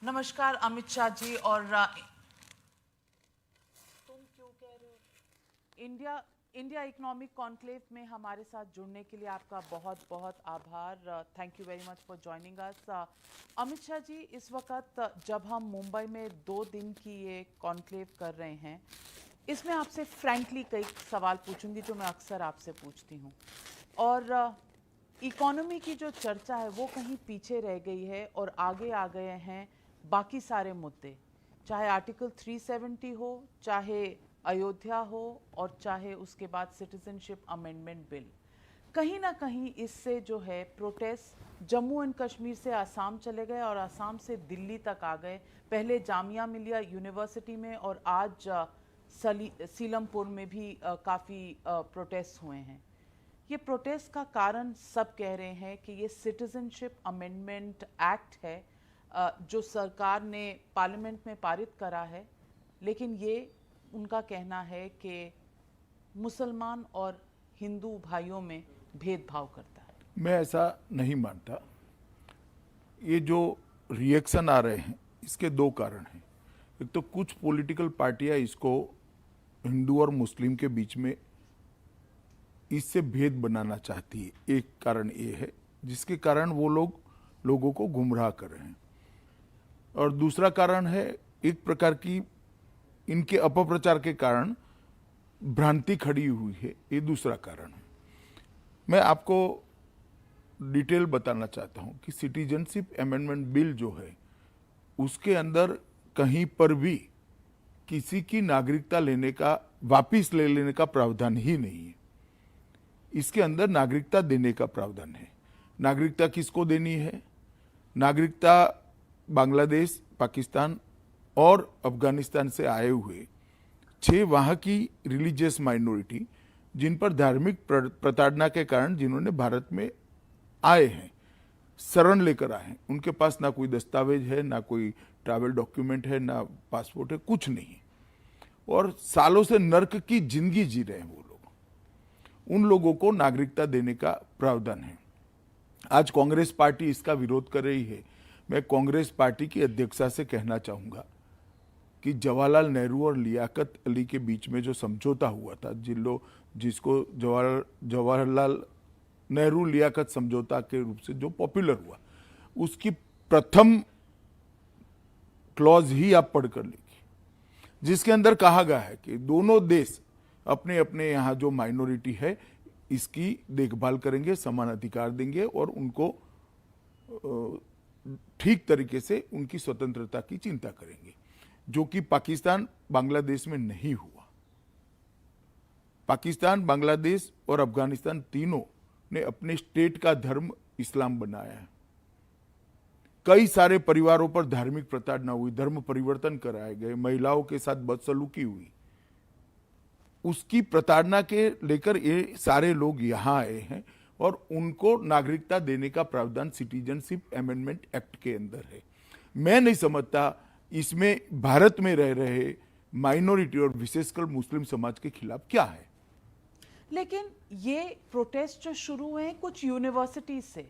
नमस्कार अमित शाह जी। और तुम क्यों कह रहे हो? इंडिया इकोनॉमिक कॉन्क्लेव में हमारे साथ जुड़ने के लिए आपका बहुत बहुत आभार। Thank you very much for joining us. Amit Shah ji, इस वक्त जब हम मुंबई में 2 दिन की ये कॉन्क्लेव कर रहे हैं, इसमें आपसे फ्रैंकली कई सवाल पूछूंगी जो मैं अक्सर आपसे पूछती हूँ। और इकोनॉमी की जो चर्चा है वो कहीं पीछे रह गई है और आगे आ गए हैं बाकी सारे मुद्दे, चाहे आर्टिकल 370 हो, चाहे अयोध्या हो, और चाहे उसके बाद सिटीजनशिप अमेंडमेंट बिल। कहीं ना कहीं इससे जो है प्रोटेस्ट जम्मू एंड कश्मीर से आसाम चले गए और आसाम से दिल्ली तक आ गए। पहले जामिया मिलिया यूनिवर्सिटी में और आज सीलमपुर में भी काफ़ी प्रोटेस्ट हुए हैं। ये प्रोटेस्ट का कारण सब कह रहे हैं कि ये सिटीजनशिप अमेंडमेंट एक्ट है जो सरकार ने पार्लियामेंट में पारित करा है, लेकिन ये उनका कहना है कि मुसलमान और हिंदू भाइयों में भेदभाव करता है। मैं ऐसा नहीं मानता। ये जो रिएक्शन आ रहे हैं इसके दो कारण हैं। एक तो कुछ पॉलिटिकल पार्टियां इसको हिंदू और मुस्लिम के बीच में इससे भेद बनाना चाहती है। एक कारण ये है जिसके कारण वो लोगों को गुमराह कर रहे हैं, और दूसरा कारण है एक प्रकार की इनके अपप्रचार के कारण भ्रांति खड़ी हुई है। ये दूसरा कारण है। मैं आपको डिटेल बताना चाहता हूं कि सिटीजनशिप अमेंडमेंट बिल जो है उसके अंदर कहीं पर भी किसी की नागरिकता वापिस ले लेने का प्रावधान ही नहीं है। इसके अंदर नागरिकता देने का प्रावधान है। नागरिकता किसको देनी है? नागरिकता बांग्लादेश, पाकिस्तान और अफगानिस्तान से आए हुए 6 वहां की रिलीजियस माइनॉरिटी जिन पर धार्मिक प्रताड़ना के कारण जिन्होंने भारत में आए हैं, शरण लेकर आए हैं, उनके पास ना कोई दस्तावेज है, ना कोई ट्रैवल डॉक्यूमेंट है, ना पासपोर्ट है, कुछ नहीं है, और सालों से नर्क की जिंदगी जी रहे हैं वो लोग। उन लोगों को नागरिकता देने का प्रावधान है। आज कांग्रेस पार्टी इसका विरोध कर रही है। मैं कांग्रेस पार्टी की अध्यक्षा से कहना चाहूंगा कि जवाहरलाल नेहरू और लियाकत अली के बीच में जो समझौता हुआ था, जिसको जवाहरलाल नेहरू लियाकत समझौता के रूप से जो पॉपुलर हुआ, उसकी प्रथम क्लॉज ही आप पढ़कर लिखिए, जिसके अंदर कहा गया है कि दोनों देश अपने अपने यहाँ जो माइनॉरिटी है इसकी देखभाल करेंगे, समान अधिकार देंगे और उनको ठीक तरीके से उनकी स्वतंत्रता की चिंता करेंगे, जो कि पाकिस्तान बांग्लादेश में नहीं हुआ। पाकिस्तान, बांग्लादेश और अफगानिस्तान तीनों ने अपने स्टेट का धर्म इस्लाम बनाया है। कई सारे परिवारों पर धार्मिक प्रताड़ना हुई, धर्म परिवर्तन कराए गए, महिलाओं के साथ बदसलूकी हुई। उसकी प्रताड़ना के लेकर ये सारे लोग यहां आए हैं और उनको नागरिकता देने का प्रावधान सिटीजनशिप अमेंडमेंट एक्ट के अंदर है। मैं नहीं समझता इसमें भारत में रह रहे माइनॉरिटी और विशेषकर मुस्लिम समाज के खिलाफ क्या है। लेकिन ये प्रोटेस्ट जो शुरू हुए हैं कुछ यूनिवर्सिटी से,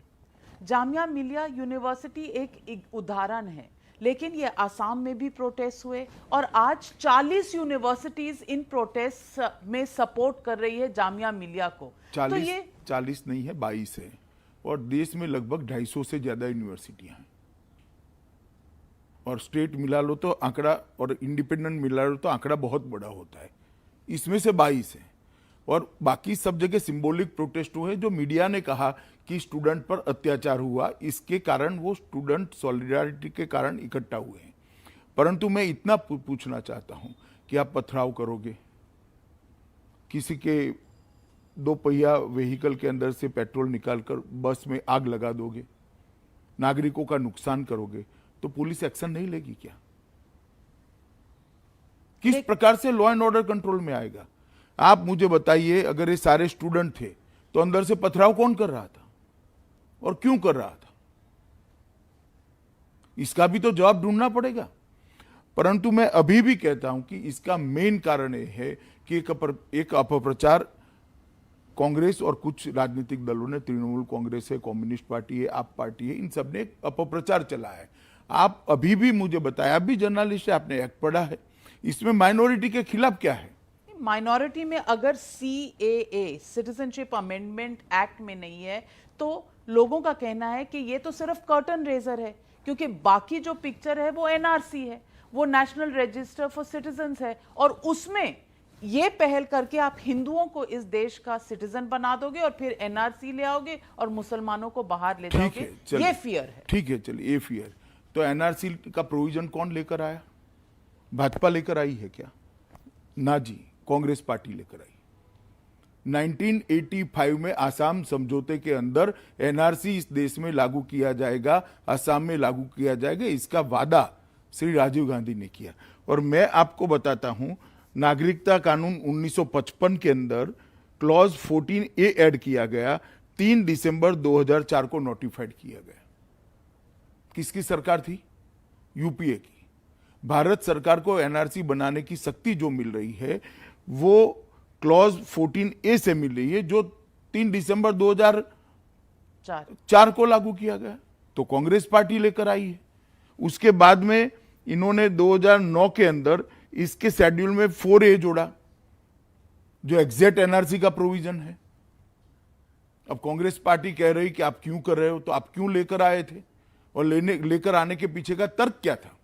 जामिया मिलिया यूनिवर्सिटी एक उदाहरण है, लेकिन ये आसाम में भी प्रोटेस्ट हुए और आज 40 यूनिवर्सिटीज इन प्रोटेस्ट में सपोर्ट कर रही है जामिया मिलिया को। 40, तो ये 40 नहीं है, 22 है, और देश में लगभग 250 से ज्यादा यूनिवर्सिटियां हैं, और स्टेट मिला लो तो आंकड़ा और इंडिपेंडेंट मिला लो तो आंकड़ा बहुत बड़ा होता है। इसमें से 22 है, और बाकी सब जगह सिंबॉलिक प्रोटेस्ट हुए जो मीडिया ने कहा कि स्टूडेंट पर अत्याचार हुआ, इसके कारण वो स्टूडेंट सॉलिडारिटी के कारण इकट्ठा हुए हैं। परंतु मैं इतना पूछना चाहता हूं कि आप पथराव करोगे, किसी के 2 पहिया व्हीकल के अंदर से पेट्रोल निकालकर बस में आग लगा दोगे, नागरिकों का नुकसान करोगे, तो पुलिस एक्शन नहीं लेगी क्या? किस प्रकार से लॉ एंड ऑर्डर कंट्रोल में आएगा? आप मुझे बताइए, अगर ये सारे स्टूडेंट थे तो अंदर से पथराव कौन कर रहा था और क्यों कर रहा था? इसका भी तो जवाब ढूंढना पड़ेगा। परंतु मैं अभी भी कहता हूं कि इसका मेन कारण यह है कि एक अपप्रचार कांग्रेस और कुछ राजनीतिक दलों ने, तृणमूल कांग्रेस है, कम्युनिस्ट पार्टी है, आप पार्टी है, इन सब ने एक अपप्रचार चला है। आप अभी भी मुझे बताया, आप भी जर्नलिस्ट है, आपने एक्ट पढ़ा है, इसमें माइनॉरिटी के खिलाफ क्या है? माइनॉरिटी में अगर CAA सिटीजनशिप अमेंडमेंट एक्ट में नहीं है तो लोगों का कहना है कि ये तो सिर्फ कर्टन रेजर है, क्योंकि बाकी जो पिक्चर है वो NRC है, वो नेशनल रजिस्टर फॉर सिटीजन्स है, और उसमें ये पहल करके आप हिंदुओं को इस देश का सिटीजन बना दोगे और फिर NRC ले आओगे और मुसलमानों को बाहर ले ठीक जाओगे। है, चलिए। ये फियर है। ठीक है, चलिए, ये फियर। तो NRC का प्रोविजन कौन लेकर आया? भाजपा लेकर आई है क्या? ना जी, कांग्रेस पार्टी लेकर आई। 1985 में आसाम समझौते के अंदर NRC इस देश में लागू किया जाएगा, असम में लागू किया जाएगा, इसका वादा श्री राजीव गांधी ने किया। और मैं आपको बताता हूं, नागरिकता कानून 1955 के अंदर क्लॉज 14A ऐड किया गया, 3 दिसंबर 2004 को नोटिफाइड किया गया। किसकी सरकार थी? UPA की। भारत सरकार को NRC बनाने की शक्ति जो मिल रही है वो क्लॉज 14A से मिल रही है, जो 3 दिसंबर 2004 को लागू किया गया। तो कांग्रेस पार्टी लेकर आई है। उसके बाद में इन्होंने 2009 के अंदर इसके शेड्यूल में 4A जोड़ा, जो एग्जैक्ट NRC का प्रोविजन है। अब कांग्रेस पार्टी कह रही कि आप क्यों कर रहे हो, तो आप क्यों लेकर आए थे और लेकर आने के पीछे का तर्क क्या था?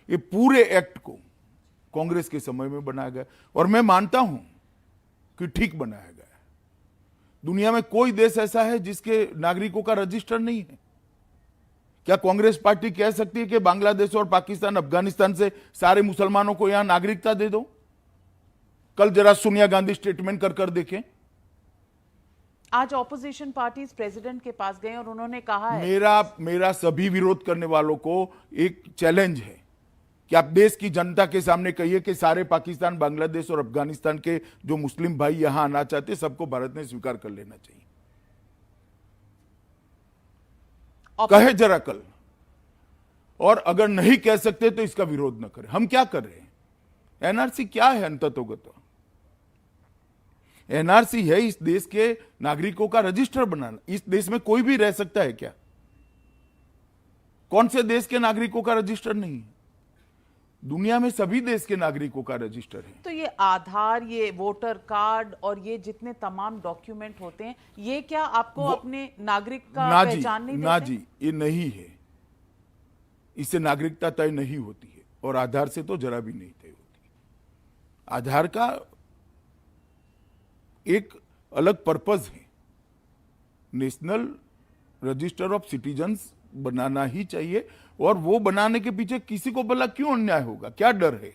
ये पूरे एक्ट को कांग्रेस के समय में बनाया गया और मैं मानता हूं कि ठीक बनाया गया है। दुनिया में कोई देश ऐसा है जिसके नागरिकों का रजिस्टर नहीं है? क्या कांग्रेस पार्टी कह सकती है कि बांग्लादेश और पाकिस्तान, अफगानिस्तान से सारे मुसलमानों को यहां नागरिकता दे दो? कल जरा सोनिया गांधी स्टेटमेंट कर देखें। आज ऑपोजिशन पार्टीज प्रेसिडेंट के पास गए और उन्होंने कहा है, मेरा सभी विरोध करने वालों को एक चैलेंज है कि आप देश की जनता के सामने कहिए कि सारे पाकिस्तान, बांग्लादेश और अफगानिस्तान के जो मुस्लिम भाई यहां आना चाहते सबको भारत ने स्वीकार कर लेना चाहिए। कहे जरा कल। और अगर नहीं कह सकते तो इसका विरोध न करें। हम क्या कर रहे हैं? NRC क्या है? अंततोगत NRC है इस देश के नागरिकों का रजिस्टर बनाना। इस देश में कोई भी रह सकता है क्या? कौन से देश के नागरिकों का रजिस्टर नहीं है? दुनिया में सभी देश के नागरिकों का रजिस्टर है। तो ये आधार, ये वोटर कार्ड और ये जितने तमाम डॉक्यूमेंट होते हैं, ये क्या आपको अपने नागरिक का पहचान नहीं देते? ना जी, ये नहीं है। इससे नागरिकता तय नहीं होती है और आधार से तो जरा भी नहीं तय होती। आधार का एक अलग पर्पज है। नेशनल रजिस्टर ऑफ सिटीजन्स बनाना ही चाहिए, और वो बनाने के पीछे किसी को भला क्यों अन्याय होगा? क्या डर है?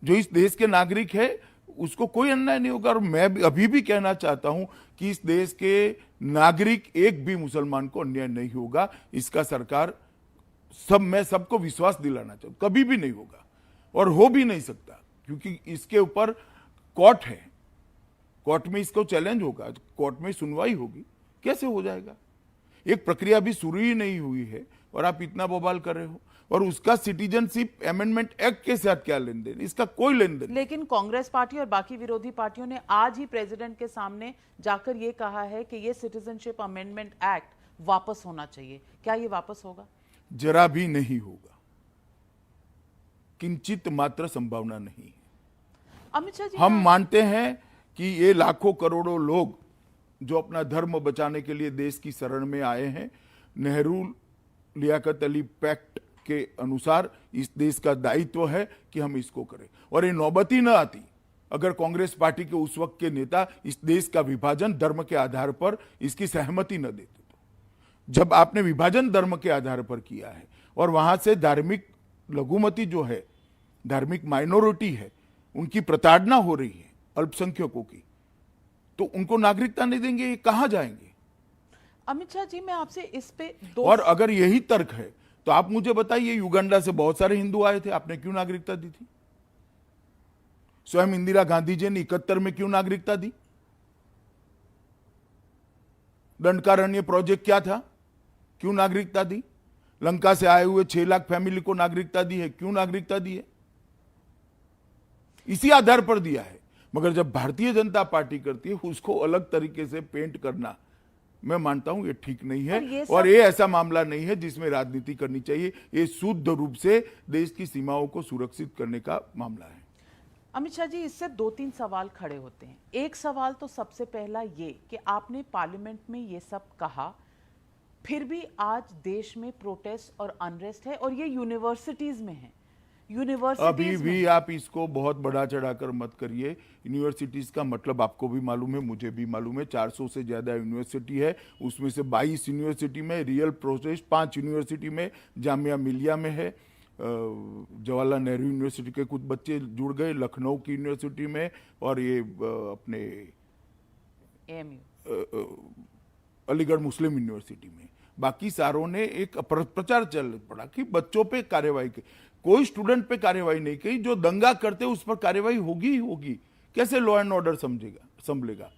जो इस देश के नागरिक है उसको कोई अन्याय नहीं होगा। और मैं अभी भी कहना चाहता हूं कि इस देश के नागरिक एक भी मुसलमान को अन्याय नहीं होगा। इसका सरकार मैं सबको विश्वास दिलाना चाहूँ, कभी भी नहीं होगा और हो भी नहीं सकता, क्योंकि इसके ऊपर कोर्ट है। कोर्ट में इसको चैलेंज होगा, कोर्ट में सुनवाई होगी। कैसे हो जाएगा? एक प्रक्रिया भी शुरू ही नहीं हुई है और आप इतना बवाल कर रहे हो। और उसका सिटीजनशिप अमेंडमेंट एक्ट के साथ क्या लेन देन? इसका कोई लेन देन। लेकिन कांग्रेस पार्टी और बाकी विरोधी पार्टियों ने आज ही प्रेसिडेंट के सामने जाकर ये कहा है कि ये सिटीजनशिप अमेंडमेंट एक्ट वापस होना चाहिए। क्या ये वापस होगा? जरा भी नहीं होगा। किंचित मात्र संभावना नहीं है। अमित शाह जी, हम मानते हैं कि ये लाखों करोड़ों लोग जो अपना धर्म बचाने के लिए देश की शरण में आए हैं, नेहरू लियाकत अली पैक्ट के अनुसार इस देश का दायित्व है कि हम इसको करें। और ये नौबत ही न आती अगर कांग्रेस पार्टी के उस वक्त के नेता इस देश का विभाजन धर्म के आधार पर इसकी सहमति न देते। तो जब आपने विभाजन धर्म के आधार पर किया है और वहां से धार्मिक लघुमती जो है, धार्मिक माइनॉरिटी है, उनकी प्रताड़ना हो रही है अल्पसंख्यकों की, तो उनको नागरिकता नहीं देंगे, ये कहां जाएंगे? अमित शाह जी, मैं आपसे इस पे और अगर यही तर्क है तो आप मुझे बताइए, युगांडा से बहुत सारे हिंदू आए थे, आपने क्यों नागरिकता दी थी? स्वयं इंदिरा गांधी जी ने 71 में क्यों नागरिकता दी? दंडकारण्य प्रोजेक्ट क्या था? क्यों नागरिकता दी? लंका से आए हुए 6 लाख फैमिली को नागरिकता दी है, क्यों नागरिकता दी है? इसी आधार पर दिया है। मगर जब भारतीय जनता पार्टी करती है उसको अलग तरीके से पेंट करना, मैं मानता हूं ये ठीक नहीं पर ये है सब- और ये ऐसा मामला नहीं है जिसमें राजनीति करनी चाहिए। ये शुद्ध रूप से देश की सीमाओं को सुरक्षित करने का मामला है। अमित शाह जी, इससे 2-3 सवाल खड़े होते हैं। एक सवाल तो सबसे पहला ये कि आपने पार्लियामेंट में ये सब कहा, फिर भी आज देश में प्रोटेस्ट और अनरेस्ट है और ये यूनिवर्सिटीज में है। अभी यूनिवर्सिटीज भी में आप इसको बहुत बड़ा चढ़ाकर मत करिए। यूनिवर्सिटीज का मतलब आपको भी मालूम है, मुझे भी मालूम है। 400 से ज्यादा यूनिवर्सिटी है, उसमें से 22 यूनिवर्सिटी में रियल प्रोटेस्ट, 5 यूनिवर्सिटी में, जामिया मिलिया में है, जवाहरलाल नेहरू यूनिवर्सिटी के कुछ बच्चे जुड़ गए, लखनऊ की यूनिवर्सिटी में, और ये अपने AMU। अलीगढ़ मुस्लिम यूनिवर्सिटी में। बाकी सारों ने एक प्रचार चल पड़ा कि बच्चों पे कार्रवाई की। कोई स्टूडेंट पे कार्रवाई नहीं की। जो दंगा करते उस पर कार्रवाई होगी ही होगी। कैसे लॉ एंड ऑर्डर संभलेगा?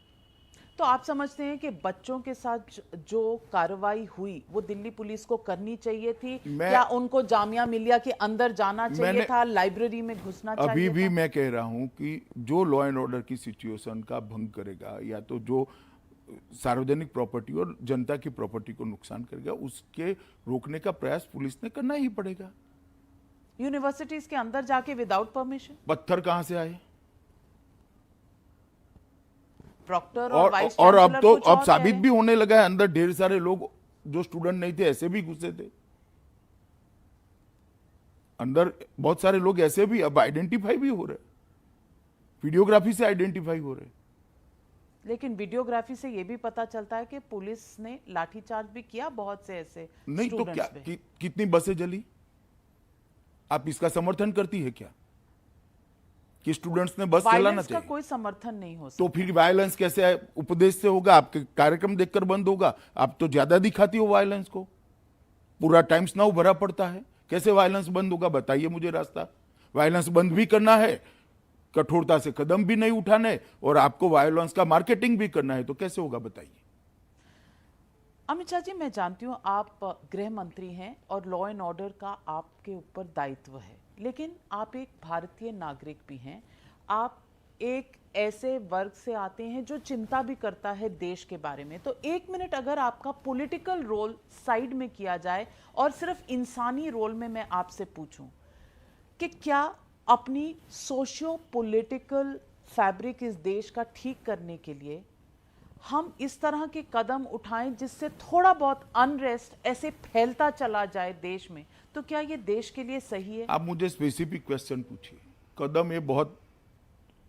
तो आप समझते हैं कि बच्चों के साथ जो कार्रवाई हुई वो दिल्ली पुलिस को करनी चाहिए थी? क्या उनको जामिया मिलिया के अंदर जाना चाहिए था, लाइब्रेरी में घुसना चाहिए अभी भी था? मैं कह रहा हूं कि जो लॉ एंड ऑर्डर की सिचुएशन का भंग करेगा या तो जो सार्वजनिक प्रॉपर्टी और जनता की प्रॉपर्टी को नुकसान करेगा, उसके रोकने का प्रयास पुलिस ने करना ही पड़ेगा। यूनिवर्सिटीज के अंदर जाके विदाउट परमिशन? पत्थर कहां से आए? प्रॉक्टर और वाइस और अब चांसलर तो कुछ अब और साबित कह रहे भी होने लगा है, अंदर ढेर सारे लोग जो स्टूडेंट नहीं थे ऐसे भी घुसे थे। अंदर बहुत सारे लोग ऐसे भी अब आइडेंटिफाई भी हो रहे, वीडियोग्राफी से आइडेंटिफाई हो रहे। लेकिन वीडियोग्राफी से यह भी पता चलता है कि पुलिस ने लाठीचार्ज भी किया बहुत से ऐसे नहीं तो क्या स्टूडेंट्स पे। कितनी बसें जली? आप इसका समर्थन करती है क्या कि स्टूडेंट्स ने बस चलाना वायलेंस का चाहिए? कोई समर्थन नहीं हो सकता। तो फिर वायलेंस कैसे है? उपदेश से होगा? आपके कार्यक्रम देखकर बंद होगा? आप तो ज्यादा दिखाती हो वायलेंस को। पूरा टाइम्स नाउ भरा पड़ता है, कैसे वायलेंस बंद होगा? बताइए मुझे रास्ता। वायलेंस बंद भी करना है, कठोरता से कदम भी नहीं उठाने, और आपको वायलेंस का मार्केटिंग भी करना है, तो कैसे होगा बताइए? अमित शाह जी, मैं जानती हूं आप गृह मंत्री हैं और लॉ एंड ऑर्डर का आपके ऊपर दायित्व है, लेकिन आप एक भारतीय नागरिक भी हैं। आप एक ऐसे वर्ग से आते हैं जो चिंता भी करता है देश के बारे में। तो 1 मिनट अगर आपका पॉलिटिकल रोल साइड में किया जाए और सिर्फ इंसानी रोल में मैं आपसे पूछूं कि क्या अपनी सोशियो पॉलिटिकल फैब्रिक इस देश का ठीक करने के लिए हम इस तरह के कदम उठाएं जिससे थोड़ा बहुत अनरेस्ट ऐसे फैलता चला जाए देश में, तो क्या ये देश के लिए सही है? आप मुझे स्पेसिफिक क्वेश्चन पूछिए। कदम ये बहुत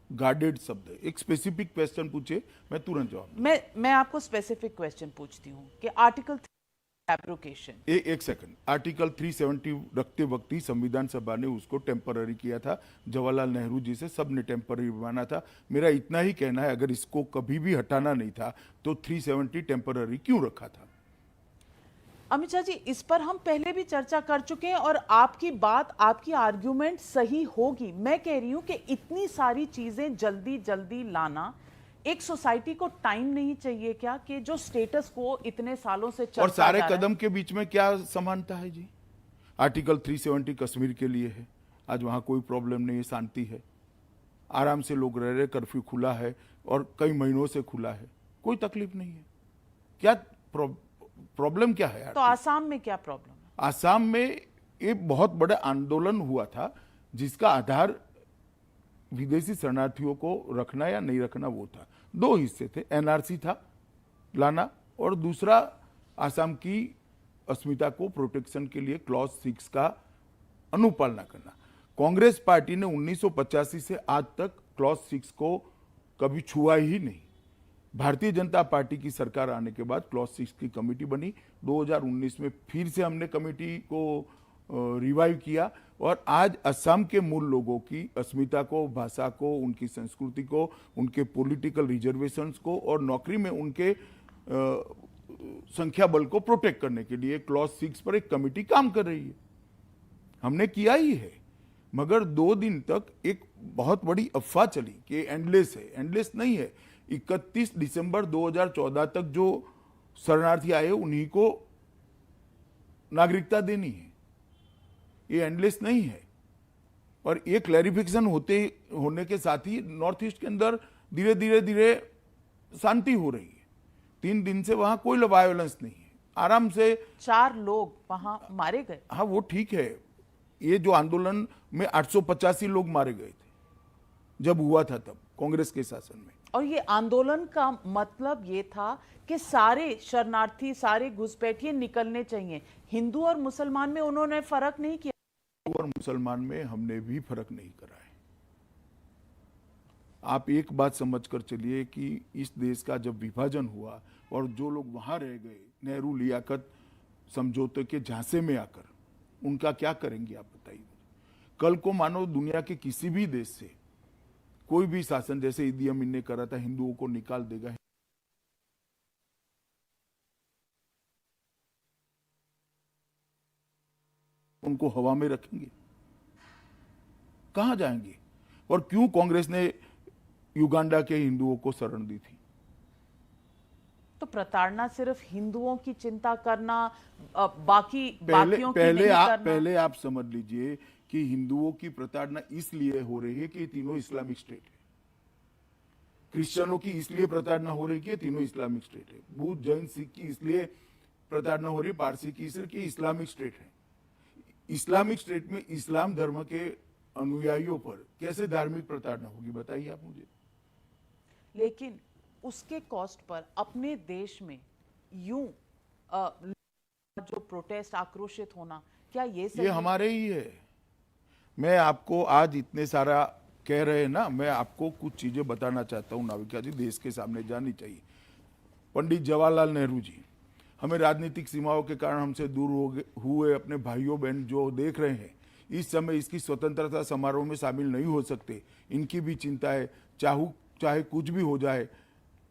गार्डेड शब्द है। एक स्पेसिफिक क्वेश्चन पूछिए, मैं तुरंत जवाब। मैं आपको स्पेसिफिक क्वेश्चन पूछती हूँ कि आर्टिकल एब्रोकेशन। एक सेकंड। आर्टिकल 370 रखते वक्त ही संविधान सभा ने उसको टेम्पररी किया था। जवाहरलाल नेहरू जी से सबने टेम्पररी माना था। मेरा इतना ही कहना है, अगर इसको कभी भी हटाना नहीं था तो 370 टेम्पररी क्यों रखा था? अमित शाह जी, इस पर हम पहले भी चर्चा कर चुके हैं और आपकी बात, आपकी आर्ग्यूमेंट सही होगी। मैं कह रही हूं कि इतनी सारी चीजें जल्दी जल्दी लाना, एक सोसाइटी को टाइम नहीं चाहिए क्या कि जो स्टेटस को इतने सालों से चलता और सारे जा रहा है? कदम के बीच में क्या समानता है जी? आर्टिकल 370 कश्मीर के लिए है, आज वहां कोई प्रॉब्लम नहीं है, शांति है, आराम से लोग रह रहे, कर्फ्यू खुला है और कई महीनों से खुला है, कोई तकलीफ नहीं है। क्या प्रॉब्लम क्या है यार? तो आसाम में क्या प्रॉब्लम है? आसाम में एक बहुत बड़ा आंदोलन हुआ था जिसका आधार विदेशी शरणार्थियों को रखना या नहीं रखना वो था। 2 हिस्से थे, एनआरसी था लाना, और दूसरा आसाम की अस्मिता को प्रोटेक्शन के लिए क्लॉज 6 का अनुपालना करना। कांग्रेस पार्टी ने 1985 से आज तक क्लॉज 6 को कभी छुआ ही नहीं। भारतीय जनता पार्टी की सरकार आने के बाद क्लॉज 6 की कमेटी बनी। 2019 में फिर से हमने कमेटी को रिवाइव किया और आज असम के मूल लोगों की अस्मिता को, भाषा को, उनकी संस्कृति को, उनके पॉलिटिकल रिजर्वेशंस को और नौकरी में उनके संख्या बल को प्रोटेक्ट करने के लिए क्लॉज 6 पर एक कमेटी काम कर रही है। हमने किया ही है, मगर 2 दिन तक एक बहुत बड़ी अफवाह चली कि एंडलेस है। एंडलेस नहीं है। 31 दिसंबर 2014 तक जो शरणार्थी आए उन्हीं को नागरिकता देनी है। ये एंडलेस नहीं है। और ये क्लैरिफिकेशन होने के साथ ही नॉर्थ ईस्ट के अंदर धीरे धीरे शांति हो रही है। 3 दिन से वहां कोई वायोलेंस नहीं है, आराम से। 4 लोग वहां मारे गए। हाँ वो ठीक है, ये जो आंदोलन में 885 लोग मारे गए थे जब हुआ था, तब कांग्रेस के शासन में। और ये आंदोलन का मतलब ये था कि सारे शरणार्थी, सारे घुसपैठिए निकलने चाहिए। हिंदू और मुसलमान में उन्होंने फर्क नहीं किया। और मुसलमान में हमने भी फर्क नहीं करा है। आप एक बात समझकर चलिए कि इस देश का जब विभाजन हुआ और जो लोग वहां रह गए नेहरू लियाकत समझौते के झांसे में आकर, उनका क्या करेंगे आप बताइए। कल को मानो दुनिया के किसी भी देश से कोई भी शासन, जैसे इदी अमीन ने करा था, हिंदुओं को निकाल देगा, उनको हवा में रखेंगे, कहां जाएंगे। और क्यों कांग्रेस ने युगांडा के हिंदुओं को शरण दी थी? तो प्रताड़ना सिर्फ हिंदुओं की चिंता करना, बाकी पहले बाकियों की पहले नहीं आप करना। पहले आप समझ लीजिए कि हिंदुओं की प्रताड़ना इसलिए हो रही है कि ये तीनों इस्लामिक स्टेट है। क्रिश्चियनों की इसलिए प्रताड़ना हो रही है कि ये तीनों इस्लामिक स्टेट है। बुद्ध, जैन, सिख की इसलिए प्रताड़ना हो रही है, पारसी की इसलिए कि इस्लामिक स्टेट है। इस्लामिक स्टेट में इस्लाम धर्म के अनुयायियों पर कैसे धार्मिक प्रताड़ना होगी, बताइए आप मुझे। लेकिन उसके कॉस्ट पर अपने देश में यूं जो प्रोटेस्ट, आक्रोशित होना, क्या ये सही ये है? हमारे ही है। मैं आपको आज इतने सारा कह रहे हैं ना, मैं आपको कुछ चीजें बताना चाहता हूं नाविका जी, देश के सामने जानी चाहिए। पंडित जवाहरलाल नेहरू जी, हमें राजनीतिक सीमाओं के कारण हमसे दूर हुए अपने भाइयों बहन जो देख रहे हैं, इस समय इसकी स्वतंत्रता समारोह में शामिल नहीं हो सकते, इनकी भी चिंता है। चाहे कुछ भी हो जाए,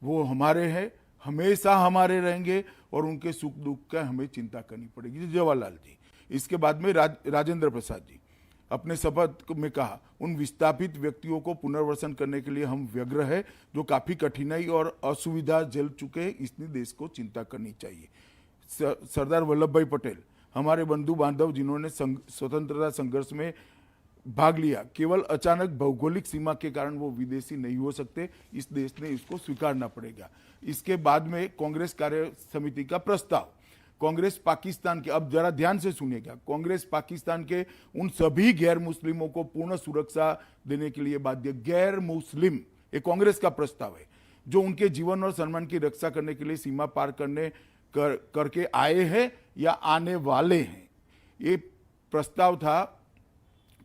वो हमारे हैं, हमेशा हमारे रहेंगे और उनके सुख दुख का हमें चिंता करनी पड़ेगी। जवाहरलाल जी। इसके बाद में राजेंद्र प्रसाद जी अपने शपथ में कहा, उन विस्थापित व्यक्तियों को पुनर्वसन करने के लिए हम व्यग्र है जो काफी कठिनाई और असुविधा झेल चुके हैं, इसलिए देश को चिंता करनी चाहिए। सरदार वल्लभ भाई पटेल, हमारे बंधु बांधव जिन्होंने स्वतंत्रता संघर्ष में भाग लिया, केवल अचानक भौगोलिक सीमा के कारण वो विदेशी नहीं हो सकते, इस देश ने इसको स्वीकारना पड़ेगा। इसके बाद में कांग्रेस कार्य समिति का प्रस्ताव, कांग्रेस पाकिस्तान के, अब जरा ध्यान से सुनिएगा, कांग्रेस पाकिस्तान के उन सभी गैर मुस्लिमों को पूर्ण सुरक्षा देने के लिए बाध्य। गैर मुस्लिम, ये कांग्रेस का प्रस्ताव है, जो उनके जीवन और सम्मान की रक्षा करने के लिए सीमा पार करके आए हैं या आने वाले हैं। ये प्रस्ताव था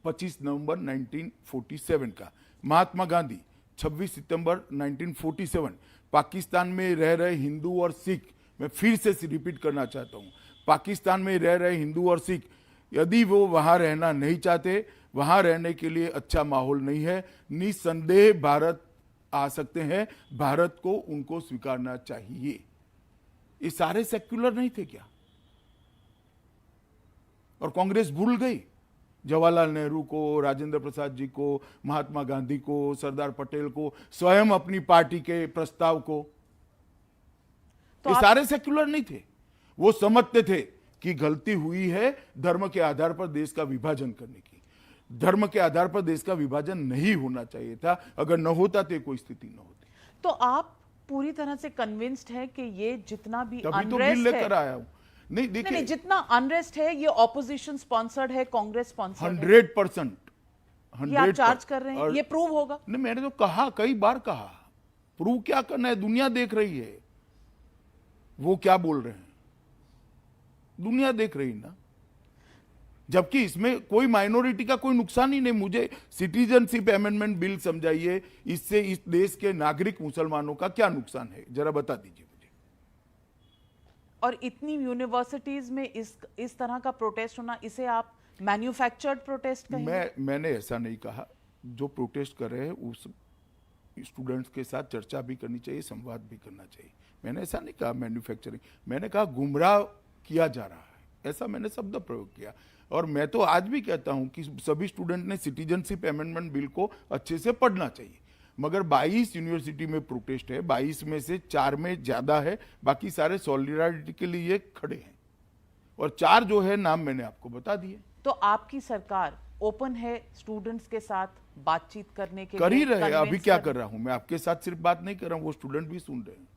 25 नवंबर 1947 का। महात्मा गांधी 26 सितंबर 1947, पाकिस्तान में रह रहे हिंदू और सिख, मैं फिर से रिपीट करना चाहता हूं, पाकिस्तान में रह रहे हिंदू और सिख यदि वो वहां रहना नहीं चाहते, वहां रहने के लिए अच्छा माहौल नहीं है, निसंदेह भारत आ सकते हैं, भारत को उनको स्वीकारना चाहिए। ये सारे सेक्युलर नहीं थे क्या? और कांग्रेस भूल गई जवाहरलाल नेहरू को, राजेंद्र प्रसाद जी को, महात्मा गांधी को, सरदार पटेल को, स्वयं अपनी पार्टी के प्रस्ताव को। तो ये सारे सेक्युलर नहीं थे। वो समझते थे कि गलती हुई है धर्म के आधार पर देश का विभाजन करने की। धर्म के आधार पर देश का विभाजन नहीं होना चाहिए था, अगर न होता तो कोई स्थिति न होती। तो आप पूरी तरह से कन्विंस्ड है कि ये जितना भी तभी तो बिल लेकर आया हूं। नहीं देखिए, नहीं, जितना अनरेस्ट है ये ऑपोजिशन स्पॉन्सर्ड है, कांग्रेस स्पॉन्सर्ड है। 100%। ये आप चार्ज कर रहे हैं, ये प्रूव होगा? नहीं, मैंने तो कहा, कई बार कहा, प्रूव क्या करना है, दुनिया देख रही है वो क्या बोल रहे हैं, दुनिया देख रही ना। जबकि इसमें कोई माइनॉरिटी का कोई नुकसान ही नहीं। मुझे सिटीजनशिप अमेंडमेंट बिल समझाइए, इससे इस देश के नागरिक मुसलमानों का क्या नुकसान है, जरा बता दीजिए मुझे। और इतनी यूनिवर्सिटीज में इस तरह का प्रोटेस्ट होना, इसे आप मैन्युफैक्चर्ड प्रोटेस्ट कहेंगे? मैंने ऐसा नहीं कहा। जो प्रोटेस्ट कर रहे हैं उस स्टूडेंट्स के साथ चर्चा भी करनी चाहिए, संवाद भी करना चाहिए। मैंने ऐसा नहीं कहा मैन्युफैक्चरिंग, मैंने कहा गुमराह किया जा रहा है, ऐसा मैंने शब्द प्रयोग किया। और मैं तो आज भी कहता हूं कि सभी स्टूडेंट ने सिटीजनशिप अमेंडमेंट बिल को अच्छे से पढ़ना चाहिए। मगर 22 यूनिवर्सिटी में प्रोटेस्ट है, 22 में से 4 में ज्यादा है, बाकी सारे सॉलिडारिटी के लिए खड़े हैं। और 4 जो है नाम मैंने आपको बता दिए। तो आपकी सरकार ओपन है स्टूडेंट्स के साथ बातचीत करने के कर ही लिए? रहे हैं, अभी क्या कर रहा हूं मैं, आपके साथ सिर्फ बात नहीं कर रहा हूं, वो स्टूडेंट भी सुन रहे हैं।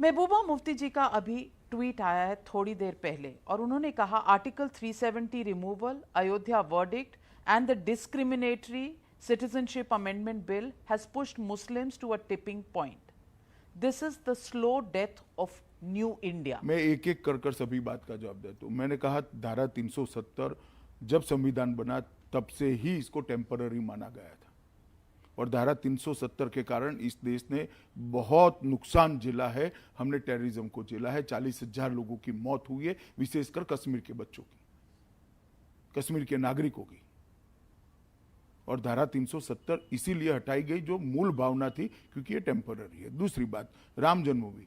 महबूबा मुफ्ती जी का अभी ट्वीट आया है थोड़ी देर पहले और उन्होंने कहा article 370 removal, Ayodhya verdict and the discriminatory citizenship amendment bill has pushed Muslims to a tipping point. This is the slow death of new India. मैं एक एक कर सभी बात का जवाब देता हूं. मैंने कहा धारा 370 जब संविधान बना तब से ही इसको टेम्पररी माना गया था और धारा 370 के कारण इस देश ने बहुत नुकसान झेला है. हमने टेररिज्म को झेला है. 40,000 लोगों की मौत हुई है, विशेषकर कश्मीर के बच्चों की, कश्मीर के नागरिकों की. और धारा 370 इसीलिए हटाई गई जो मूल भावना थी, क्योंकि ये टेम्पररी है. दूसरी बात, राम जन्मभूमि,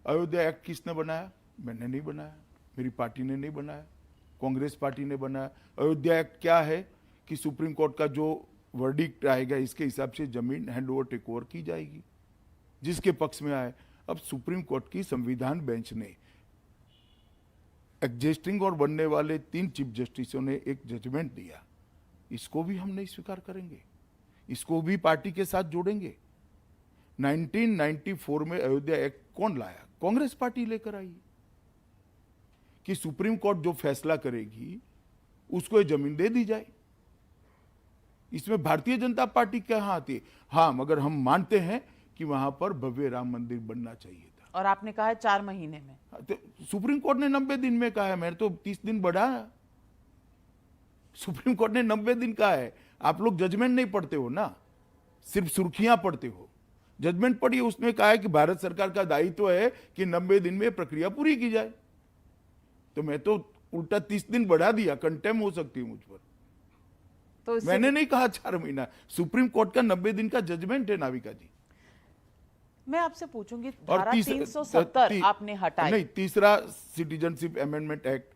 अयोध्या एक्ट किसने बनाया? मैंने नहीं बनाया, मेरी पार्टी ने नहीं बनाया, कांग्रेस पार्टी ने बनाया. अयोध्या एक्ट क्या है कि सुप्रीम कोर्ट का जो वर्डिक्ट आएगा इसके हिसाब से जमीन हैंड ओवर टेक ओवर की जाएगी जिसके पक्ष में आए. अब सुप्रीम कोर्ट की संविधान बेंच ने एग्जिस्टिंग और बनने वाले 3 चीफ जस्टिसों ने एक जजमेंट दिया, इसको भी हम नहीं स्वीकार करेंगे, इसको भी पार्टी के साथ जोड़ेंगे. 1994 में अयोध्या एक्ट कौन लाया? कांग्रेस पार्टी लेकर आई कि सुप्रीम कोर्ट जो फैसला करेगी उसको ये जमीन दे दी जाए. इसमें भारतीय जनता पार्टी कहां आती है? हाँ, मगर हम मानते हैं कि वहां पर भव्य राम मंदिर बनना चाहिए था. और आपने कहा है 4 महीने में. तो सुप्रीम कोर्ट ने 90 दिन में कहा है, मैंने तो 30 दिन बढ़ाया. सुप्रीम कोर्ट ने 90 दिन कहा है. आप लोग जजमेंट नहीं पढ़ते हो ना, सिर्फ सुर्खियां पढ़ते हो. जजमेंट पढ़िए, उसमें कहा है कि भारत सरकार का दायित्व है कि 90 दिन में प्रक्रिया पूरी की जाए. तो मैं तो उल्टा 30 दिन बढ़ा दिया. कंटेम हो सकती है मुझ पर. तो मैंने नहीं कहा 4 महीना, सुप्रीम कोर्ट का 90 दिन का जजमेंट है. नाविका जी, मैं आपसे पूछूंगी, धारा 370 आपने हटाई. नहीं, तीसरा सिटीजनशिप अमेंडमेंट एक्ट,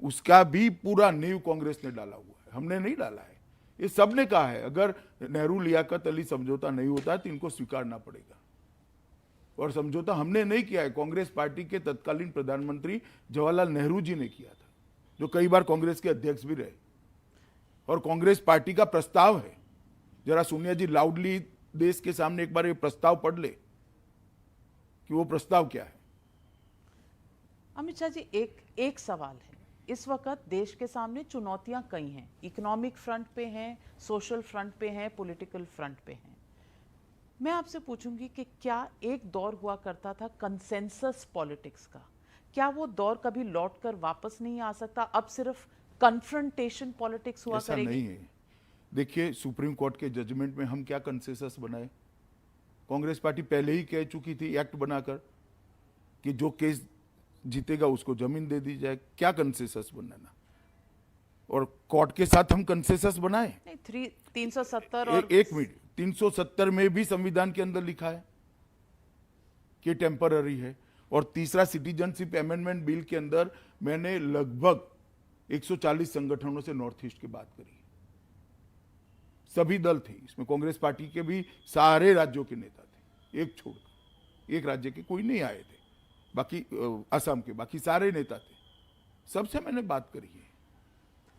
उसका भी पूरा नींव कांग्रेस ने डाला हुआ है, हमने नहीं डाला है. ये सबने कहा है अगर नेहरू लियाकत अली समझौता नहीं होता है तो इनको स्वीकारना पड़ेगा. और समझौता हमने नहीं किया है, कांग्रेस पार्टी के तत्कालीन प्रधानमंत्री जवाहरलाल नेहरू जी ने किया था, जो कई बार कांग्रेस के अध्यक्ष भी रहे. और कांग्रेस पार्टी का प्रस्ताव है, जरा सोनिया जी लाउडली देश के सामने एक बार ये प्रस्ताव पढ़ ले कि वो प्रस्ताव क्या है. अमित शाह जी, एक सवाल है. इस वक्त देश के सामने चुनौतियां कई हैं. इकोनॉमिक फ्रंट पे हैं, सोशल फ्रंट पे हैं, पॉलिटिकल फ्रंट पे हैं. मैं आपसे पूछूंगी कि क्या एक दौर हुआ करता था कंसेंसस पॉलिटिक्स का, क्या वो दौर कभी लौट कर वापस नहीं आ सकता? अब सिर्फ कन्फ्रंटेशन पॉलिटिक्स हुआ ऐसा करेगी? नहीं है. देखिए, सुप्रीम कोर्ट के जजमेंट में हम क्या कंसेंसस बनाए? कांग्रेस पार्टी पहले ही कह चुकी थी एक्ट बनाकर कि जो केस जीतेगा उसको जमीन दे दी जाए. क्या कंसेंसस बनाना? और कोर्ट के साथ हम कंसेंसस बनाए? नहीं, 370 और एक मिनट, 370 में भी संविधान के अंदर लिखा है कि टेम्पररी है. और तीसरा सिटीजनशिप अमेंडमेंट बिल के अंदर मैंने लगभग 140 संगठनों से नॉर्थ ईस्ट की बात करी. सभी दल थे इसमें, कांग्रेस पार्टी के भी सारे राज्यों के नेता थे, एक छोड़कर. एक राज्य के कोई नहीं आए थे, बाकी असम के बाकी सारे नेता थे. सबसे मैंने बात करी है.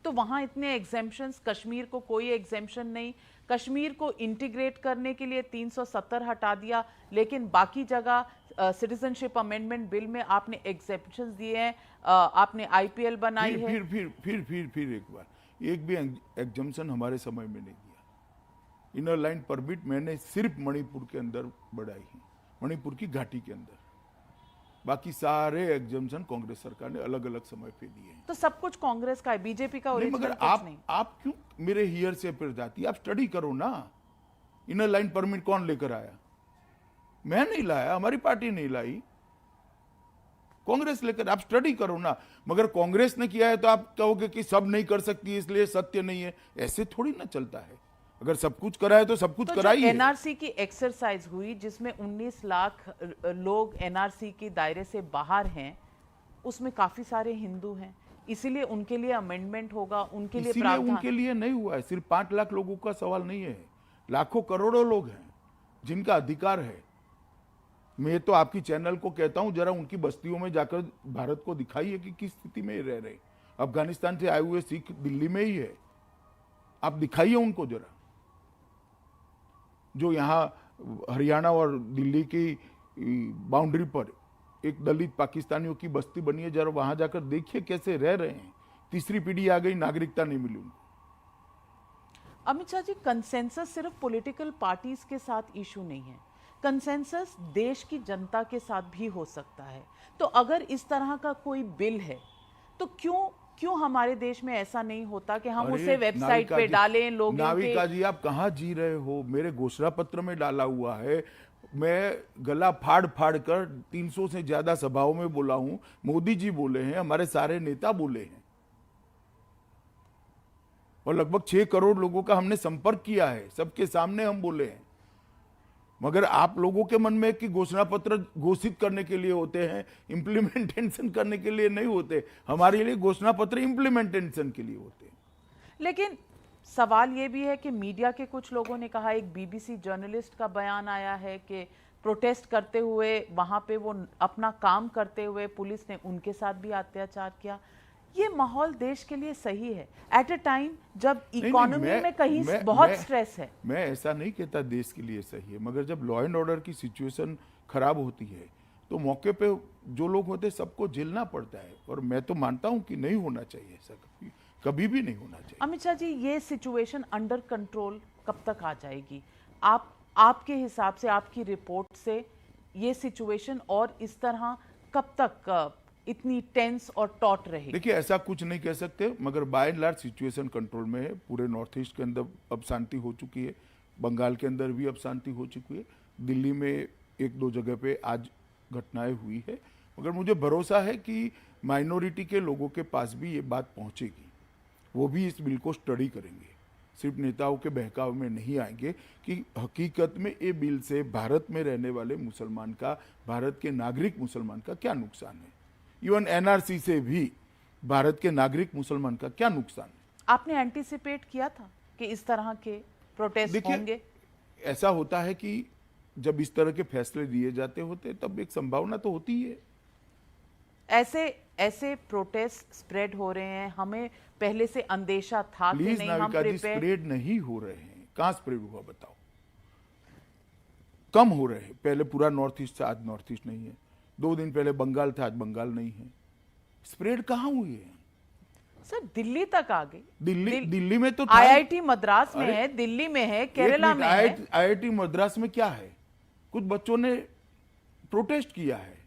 तो वहां इतने एग्जेम्पशंस, कश्मीर को कोई एग्जेम्पशन नहीं. कश्मीर को इंटीग्रेट करने के लिए 370 हटा दिया, लेकिन बाकी जगह सिटीजनशिप अमेंडमेंट बिल में आपने एग्जेम्पशंस दिए हैं. आपने आईपीएल बनाई है. फिर एक बार, एक भी एग्जम्पशन हमारे समय में नहीं दिया. इनर लाइन परमिट मैंने सिर्फ मणिपुर के अंदर बढ़ाई है, मणिपुर की घाटी के अंदर. बाकी सारे एग्जम्पशन कांग्रेस सरकार ने अलग अलग समय पे दिए हैं. तो सब कुछ कांग्रेस का है, बीजेपी का नहीं, ओरिजिनल मगर कुछ नहीं. आप क्यों मेरे हियर से फिर जाती? आप स्टडी करो ना. इनर लाइन परमिट कौन लेकर आया? मैं नहीं लाया, हमारी पार्टी नहीं लाई, कांग्रेस लेकर. आप स्टडी करो ना. मगर कांग्रेस ने किया है तो आप कहोगे कि सब नहीं कर सकती इसलिए सत्य नहीं है. ऐसे थोड़ी ना चलता है. अगर सब कुछ करा है तो सब कुछ तो कराई है. एनआरसी की एक्सरसाइज हुई जिसमें 19 लाख लोग एनआरसी के दायरे से बाहर हैं, उसमें काफी सारे हिंदू हैं, इसीलिए उनके लिए अमेंडमेंट होगा, उनके लिए इसीलिए प्रावधान. उनके लिए नहीं हुआ है. सिर्फ 5 लाख लोगों का सवाल नहीं है, लाखों करोड़ों लोग हैं जिनका अधिकार है. मैं तो आपकी चैनल को कहता हूं, जरा उनकी बस्तियों में जाकर भारत को दिखाइए कि किस स्थिति में रह रहे. अफगानिस्तान से आए हुए सिख दिल्ली में ही है, आप दिखाइए उनको जरा. जो यहाँ हरियाणा और दिल्ली की बाउंड्री पर एक दलित पाकिस्तानियों की बस्ती बनी है, जरा वहां जाकर देखिए कैसे रह रहे हैं। तीसरी पीढ़ी आ गई, नागरिकता नहीं मिली उनको। अमित शाह जी, कंसेंसस सिर्फ पॉलिटिकल पार्टीज के साथ इशू नहीं है, कंसेंसस देश की जनता के साथ भी हो सकता है। तो अगर इस तरह का कोई बिल है तो क्यों हमारे देश में ऐसा नहीं होता कि हम उसे वेबसाइट पे डालें, लोगों के। नाविका जी, आप कहाँ जी रहे हो? मेरे घोषणा पत्र में डाला हुआ है। मैं गला फाड़ फाड़ कर 300 से ज्यादा सभाओं में बोला हूं, मोदी जी बोले हैं, हमारे सारे नेता बोले हैं, और लगभग 6 करोड़ लोगों का हमने संपर्क किया है, सबके सामने हम बोले हैं। मगर आप लोगों के मन में कि घोषणा पत्र घोषित करने के लिए होते हैं, इंप्लीमेंटेशन करने के लिए नहीं होते। हमारे लिए घोषणा पत्र इंप्लीमेंटेशन के लिए होते हैं। लेकिन सवाल यह भी है कि मीडिया के कुछ लोगों ने कहा, एक बीबीसी जर्नलिस्ट का बयान आया है कि प्रोटेस्ट करते हुए वहां पे वो अपना काम करते हुए पुलिस ने उनके साथ भी अत्याचार किया। ये माहौल देश के लिए सही है एट अ टाइम जब इकोनॉमी में कहीं बहुत स्ट्रेस है? मैं ऐसा नहीं कहता देश के लिए सही है, मगर जब लॉ एंड ऑर्डर की सिचुएशन खराब होती है तो मौके पे जो लोग होते हैं सबको झेलना पड़ता है, और मैं तो मानता हूं कि नहीं होना चाहिए ऐसा, कभी भी नहीं होना चाहिए। अमित शाह जी, ये सिचुएशन अंडर कंट्रोल कब तक आ जाएगी? आपके हिसाब से, आपकी रिपोर्ट से ये सिचुएशन और इस तरह कब तक इतनी टेंस और टॉट रहेगी? देखिए, ऐसा कुछ नहीं कह सकते, मगर by and large situation control में है। पूरे नॉर्थ ईस्ट के अंदर अब शांति हो चुकी है, बंगाल के अंदर भी अब शांति हो चुकी है, दिल्ली में 1-2 जगह पे आज घटनाएं हुई है। मगर मुझे भरोसा है कि माइनॉरिटी के लोगों के पास भी ये बात पहुंचेगी, वो भी इस बिल को स्टडी करेंगे, सिर्फ नेताओं के बहकाव में नहीं आएंगे कि हकीकत में ये बिल से भारत में रहने वाले मुसलमान का, भारत के नागरिक मुसलमान का क्या नुकसान है। इवन एनआरसी से भी भारत के नागरिक मुसलमान का क्या नुकसान है। आपने एंटीसिपेट किया था कि इस तरह के प्रोटेस्ट होंगे? ऐसा होता है कि जब इस तरह के फैसले दिए जाते होते तब एक संभावना तो होती है। ऐसे प्रोटेस्ट स्प्रेड हो रहे हैं, हमें पहले से अंदेशा था कि नहीं हम प्लीज स्प्रेड नहीं हो रहे हैं। कहां स्प्रेड हुआ बताओ? कम हो रहे हैं। पहले पूरा नॉर्थ ईस्ट था, आज नॉर्थ ईस्ट नहीं है। 2 दिन पहले बंगाल था, आज बंगाल नहीं है। स्प्रेड कहां हुई है? सर, दिल्ली तक आ गई। दिल्ली में तो आईआईटी मद्रास में है, दिल्ली में है, केरला में है। आईआईटी मद्रास में क्या है? कुछ बच्चों ने प्रोटेस्ट किया है,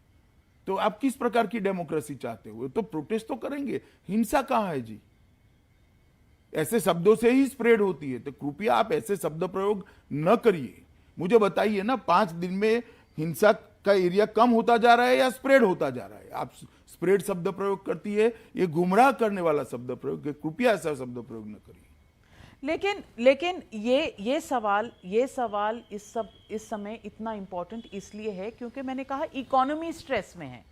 तो आप किस प्रकार की डेमोक्रेसी चाहते हो? तो प्रोटेस्ट तो करेंगे, हिंसा कहां है जी? ऐसे शब्दों से ही स्प्रेड होती है, तो कृपया आप ऐसे शब्द प्रयोग न करिए। मुझे बताइए ना, 5 दिन में हिंसा का एरिया कम होता जा रहा है या स्प्रेड होता जा रहा है? आप स्प्रेड शब्द प्रयोग करती है, ये गुमराह करने वाला शब्द प्रयोग, कृपया ऐसा शब्द प्रयोग न करिए। लेकिन ये सवाल इस समय इतना इंपॉर्टेंट इसलिए है क्योंकि मैंने कहा इकोनॉमी स्ट्रेस में है।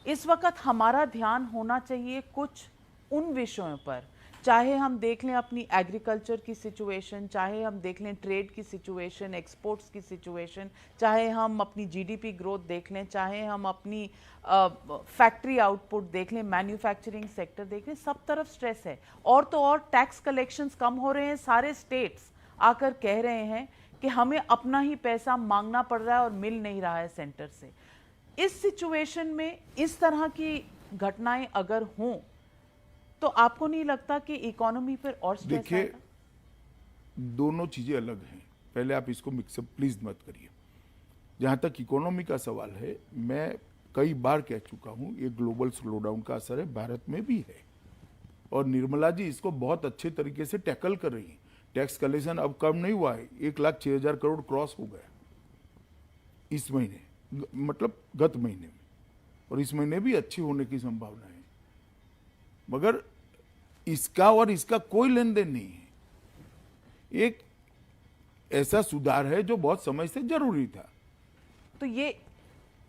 इस वक्त हमारा ध्यान होना चाहिए कुछ उन विषयों पर, चाहे हम देख लें अपनी एग्रीकल्चर की सिचुएशन, चाहे हम देख लें ट्रेड की सिचुएशन, एक्सपोर्ट्स की सिचुएशन, चाहे हम अपनी जीडीपी ग्रोथ देख लें, चाहे हम अपनी फैक्ट्री आउटपुट देख लें, मैन्युफैक्चरिंग सेक्टर देख लें, सब तरफ स्ट्रेस है। और तो और टैक्स कलेक्शंस कम हो रहे हैं, सारे स्टेट्स आकर कह रहे हैं कि हमें अपना ही पैसा मांगना पड़ रहा है और मिल नहीं रहा है सेंटर से। इस सिचुएशन में इस तरह की घटनाएं अगर हों तो आपको नहीं लगता कि इकोनॉमी पर और स्ट्रेस आएगा? देखिए, दोनों चीजें अलग हैं। पहले आप इसको मिक्सअप प्लीज मत करिए। जहां तक इकोनॉमी का सवाल है, मैं कई बार कह चुका हूं, ये ग्लोबल स्लोडाउन का असर है, भारत में भी है, और निर्मला जी इसको बहुत अच्छे तरीके से टैकल कर रही है। टैक्स कलेक्शन अब कम नहीं हुआ है, 1,06,000 करोड़ क्रॉस हो गया इस महीने, मतलब गत महीने में, और इस महीने भी अच्छी होने की संभावना है। मगर इसका और इसका कोई लेन देन नहीं है। एक ऐसा सुधार है जो बहुत समय से जरूरी था। तो ये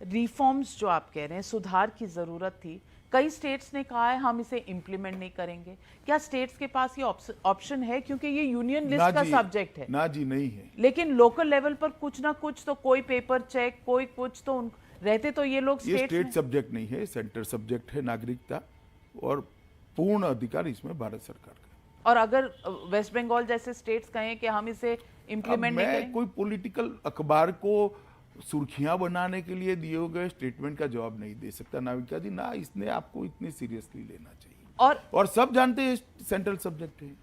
रिफॉर्म्स जो आप कह रहे हैं, सुधार की जरूरत थी, कई स्टेट्स ने कहा है हम इसे इंप्लीमेंट नहीं करेंगे। क्या स्टेट्स के पास ये ऑप्शन है? क्योंकि ये यूनियन लिस्ट का सब्जेक्ट है। ना जी, नहीं है। लेकिन लोकल लेवल पर कुछ ना कुछ तो, कोई पेपर चेक, कोई कुछ तो रहते तो ये लोग स्टेट सब्जेक्ट नहीं है, सेंटर सब्जेक्ट है नागरिकता, और पूर्ण अधिकार इसमें भारत सरकार का। और अगर वेस्ट बंगाल जैसे स्टेट्स कहें कि हम इसे इंप्लीमेंट नहीं करेंगे? कोई पॉलिटिकल अखबार को सुर्खियां बनाने के लिए दिए गए स्टेटमेंट का जवाब नहीं दे सकता नाविका जी, ना इसने आपको इतनी सीरियसली लेना चाहिए। और सब जानते हैं सेंट्रल सब्जेक्ट है।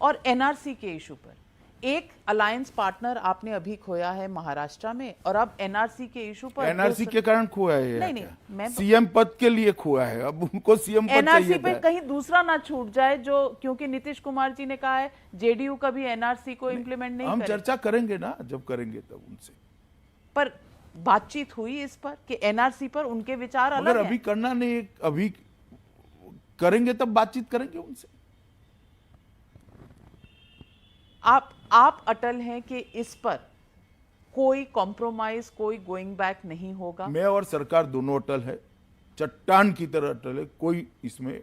और एनआरसी के इशू पर एक अलायंस पार्टनर आपने अभी खोया है महाराष्ट्र में, और अब एनआरसी के इशू पर एनआरसी के कारण खोया है? नहीं, मैं सीएम पद के लिए खोया है, अब उनको सीएम पद चाहिए था। एनआरसी पे कहीं दूसरा ना छूट जाए, जो क्योंकि नीतीश कुमार जी ने कहा है जेडीयू कभी एनआरसी को इम्प्लीमेंट नहीं हम करेगा। चर्चा करेंगे ना, जब करेंगे तब उनसे। पर बातचीत हुई इस पर कि एनआरसी पर उनके विचार अलग मगर हैं। अभी करना नहीं, अभी करेंगे तब बातचीत करेंगे उनसे। आप अटल हैं कि इस पर कोई कॉम्प्रोमाइज, कोई गोइंग बैक नहीं होगा? मैं और सरकार दोनों अटल है, चट्टान की तरह अटल है, कोई इसमें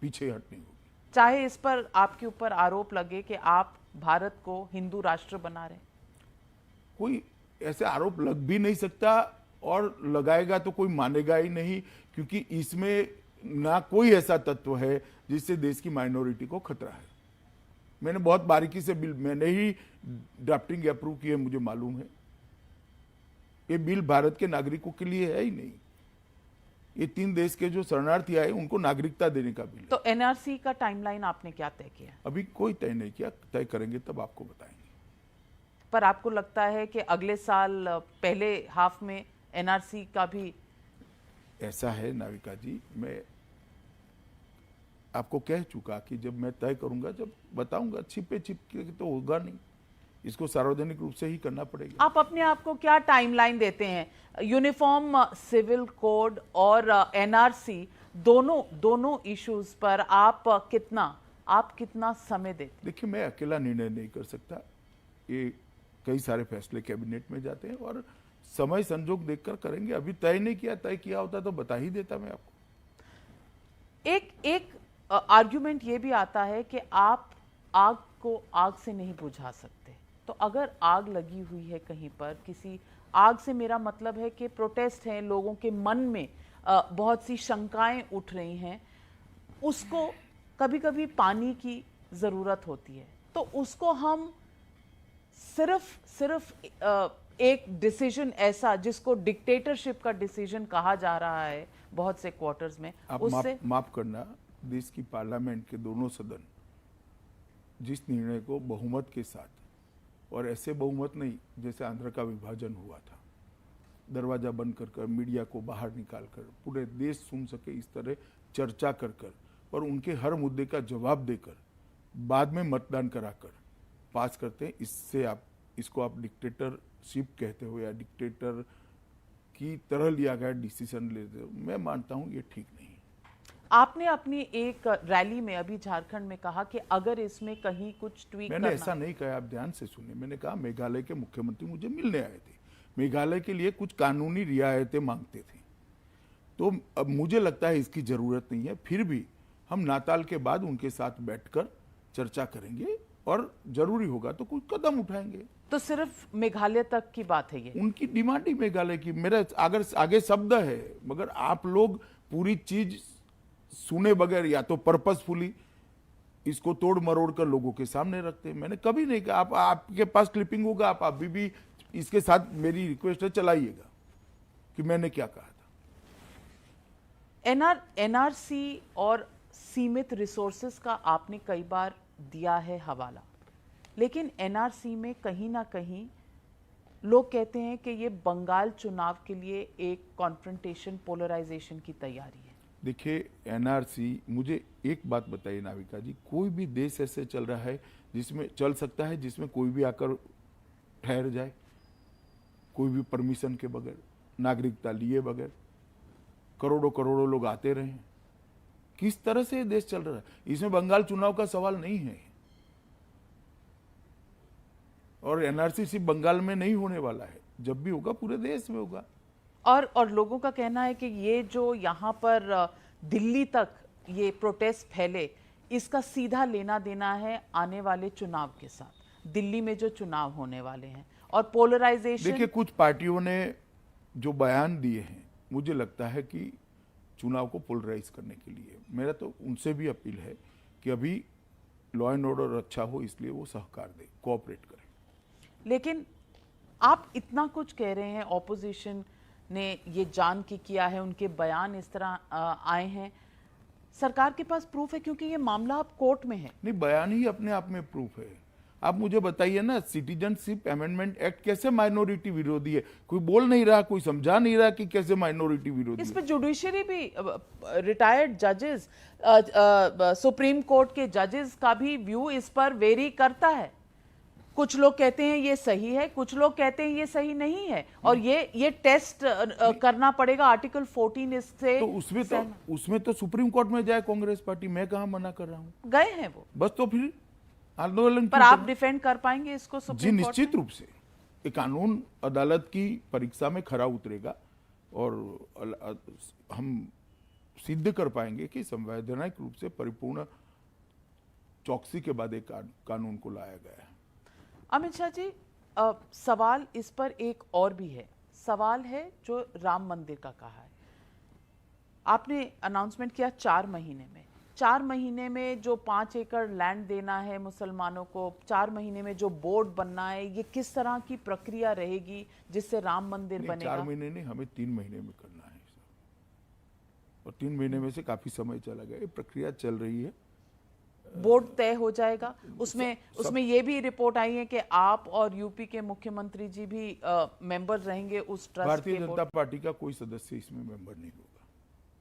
पीछे हट नहीं होगी। चाहे इस पर आपके ऊपर आरोप लगे कि आप भारत को हिंदू राष्ट्र बना रहे। कोई ऐसे आरोप लग भी नहीं सकता, और लगाएगा तो कोई मानेगा ही नहीं, क्योंकि इसमें ना कोई ऐसा तत्व है जिससे देश की माइनॉरिटी को खतरा है। मैंने बहुत बारीकी से बिल, मैंने ही ड्राफ्टिंग अप्रूव की है, मुझे मालूम है। ये बिल भारत के नागरिकों के लिए है ही नहीं, ये 3 देश के जो शरणार्थी आए उनको नागरिकता देने का बिल है। तो एनआरसी का टाइमलाइन आपने क्या तय किया? अभी कोई तय नहीं किया, तय करेंगे तब आपको बताएंगे। पर आपको लगता है कि अगले साल पहले हाफ में एनआरसी का भी? ऐसा है नाविका जी, मैं आपको कह चुका कि जब मैं तय करूंगा, जब बताऊंगा। छिपे छिपके तो होगा नहीं, इसको सार्वजनिक रूप से ही करना पड़ेगा। आप अपने आप को क्या टाइमलाइन देते हैं? यूनिफॉर्म सिविल कोड और एनआरसी दोनों इश्यूज पर आप कितना समय देते हैं? देखिए, मैं अकेला निर्णय नहीं कर सकता, ये कई सारे फैसले कैबिनेट में जाते हैं और समय संजोग देखकर करेंगे। अभी तय नहीं किया, तय किया होता तो बता ही देता मैं आपको। एक आर्ग्यूमेंट ये भी आता है कि आप आग को आग से नहीं बुझा सकते। तो अगर आग लगी हुई है कहीं पर, किसी आग से मेरा मतलब है कि प्रोटेस्ट है, लोगों के मन में बहुत सी शंकाएं उठ रही हैं, उसको कभी कभी पानी की जरूरत होती है। तो उसको हम सिर्फ एक डिसीजन ऐसा जिसको डिक्टेटरशिप का डिसीजन कहा जा रहा है बहुत से क्वार्टर्स में, आप उससे माफ करना, देश की पार्लियामेंट के दोनों सदन जिस निर्णय को बहुमत के साथ, और ऐसे बहुमत नहीं जैसे आंध्र का विभाजन हुआ था, दरवाजा बंद कर मीडिया को बाहर निकाल कर पूरे देश सुन सके, इस तरह चर्चा कर और उनके हर मुद्दे का जवाब देकर बाद में मतदान कराकर पास करते हैं, इसको आप डिक्टेटरशिप कहते हो या डिक्टेटर की तरह लिया गया डिसीजन लेते हो, मैं मानता हूं ये ठीक नहीं। आपने अपनी एक रैली में अभी झारखंड में कहा कि अगर इसमें कहीं कुछ ट्वीक मैंने ऐसा नहीं कहा, आप ध्यान से सुनिए। मैंने कहा मेघालय के मुख्यमंत्री मुझे मिलने आए थे, मेघालय के लिए कुछ कानूनी रियायतें मांगते थे, तो अब मुझे लगता है इसकी जरूरत नहीं है। फिर भी हम नाताल के बाद उनके साथ बैठकर चर्चा करेंगे और जरूरी होगा तो कुछ कदम उठाएंगे। तो सिर्फ मेघालय तक की बात है ये? उनकी डिमांड ही मेघालय की, मेरा अगर आगे शब्द है, मगर आप लोग पूरी चीज सुने बगैर या तो पर्पसफुली इसको तोड़ मरोड़ कर लोगों के सामने रखते हैं। मैंने कभी नहीं कहा, आपके पास क्लिपिंग होगा, आप अभी भी इसके साथ मेरी रिक्वेस्ट है चलाइएगा कि मैंने क्या कहा था। एनआरसी और सीमित रिसोर्सेस का आपने कई बार दिया है हवाला, लेकिन एनआरसी में कहीं ना कहीं लोग कहते हैं कि ये बंगाल चुनाव के लिए एक कॉन्फ्रंटेशन, पोलराइजेशन की तैयारी है। देखिए, एनआरसी, मुझे एक बात बताइए नाविका जी, कोई भी देश ऐसे चल रहा है जिसमें चल सकता है जिसमें कोई भी आकर ठहर जाए, कोई भी परमिशन के बगैर, नागरिकता लिए बगैर, करोड़ों लोग आते रहे? किस तरह से ये देश चल रहा है? इसमें बंगाल चुनाव का सवाल नहीं है, और एनआरसी सिर्फ बंगाल में नहीं होने वाला है, जब भी होगा पूरे देश में होगा। और लोगों का कहना है कि ये जो यहाँ पर दिल्ली तक ये प्रोटेस्ट फैले, इसका सीधा लेना देना है आने वाले चुनाव के साथ, दिल्ली में जो चुनाव होने वाले हैं, और पोलराइजेशन। देखिए, कुछ पार्टियों ने जो बयान दिए हैं, मुझे लगता है कि चुनाव को पोलराइज करने के लिए, मेरा तो उनसे भी अपील है कि अभी लॉ एंड ऑर्डर अच्छा हो, इसलिए वो सहकार दें, कोऑपरेट करें। लेकिन आप इतना कुछ कह रहे हैं, ऑपोजिशन ने ये जान के किया है, उनके बयान इस तरह आए हैं, सरकार के पास प्रूफ है? क्योंकि ये मामला अब कोर्ट में है। नहीं, बयान ही अपने आप में प्रूफ है। आप मुझे बताइए ना, सिटीजनशिप अमेंडमेंट एक्ट कैसे माइनॉरिटी विरोधी है? कोई बोल नहीं रहा, कोई समझा नहीं रहा कि कैसे माइनॉरिटी विरोधी इस है। पे जुडिशरी भी, रिटायर्ड जजेस, सुप्रीम कोर्ट के जजेस का भी व्यू इस पर वेरी करता है। कुछ लोग कहते हैं ये सही है, कुछ लोग कहते हैं ये सही नहीं है, और ये टेस्ट करना पड़ेगा आर्टिकल 14 इससे। तो उसमें तो सुप्रीम कोर्ट में जाए कांग्रेस पार्टी, मैं कहाँ मना कर रहा हूँ। गए हैं वो, बस तो फिर आंदोलन पर क्यों आप करना? डिफेंड कर पाएंगे इसको जी सुप्रीम कोर्ट निश्चित रूप से ये कानून अदालत की परीक्षा में खरा उतरेगा और हम सिद्ध कर पाएंगे कि संवैधानिक रूप से परिपूर्ण चौकसी के बाद एक कानून को लाया गया है। अमित शाह जी, सवाल इस पर एक और भी है। सवाल है जो राम मंदिर का कहा है, आपने अनाउंसमेंट किया 4 महीने में। 4 महीने में जो 5 एकड़ लैंड देना है मुसलमानों को, 4 महीने में जो बोर्ड बनना है, ये किस तरह की प्रक्रिया रहेगी जिससे राम मंदिर नहीं, बनेगा? 4 महीने नहीं, हमें 3 महीने में करना है और 3 महीने में से काफी समय चला गया। ये प्रक्रिया चल रही है। बोर्ड तय हो जाएगा। उसमें ये भी रिपोर्ट आई है कि आप और यूपी के मुख्यमंत्री जी भी मेंबर रहेंगे उस ट्रस्ट भारतीय के जनता बोर्ड। पार्टी का कोई सदस्य इसमें मेंबर नहीं होगा।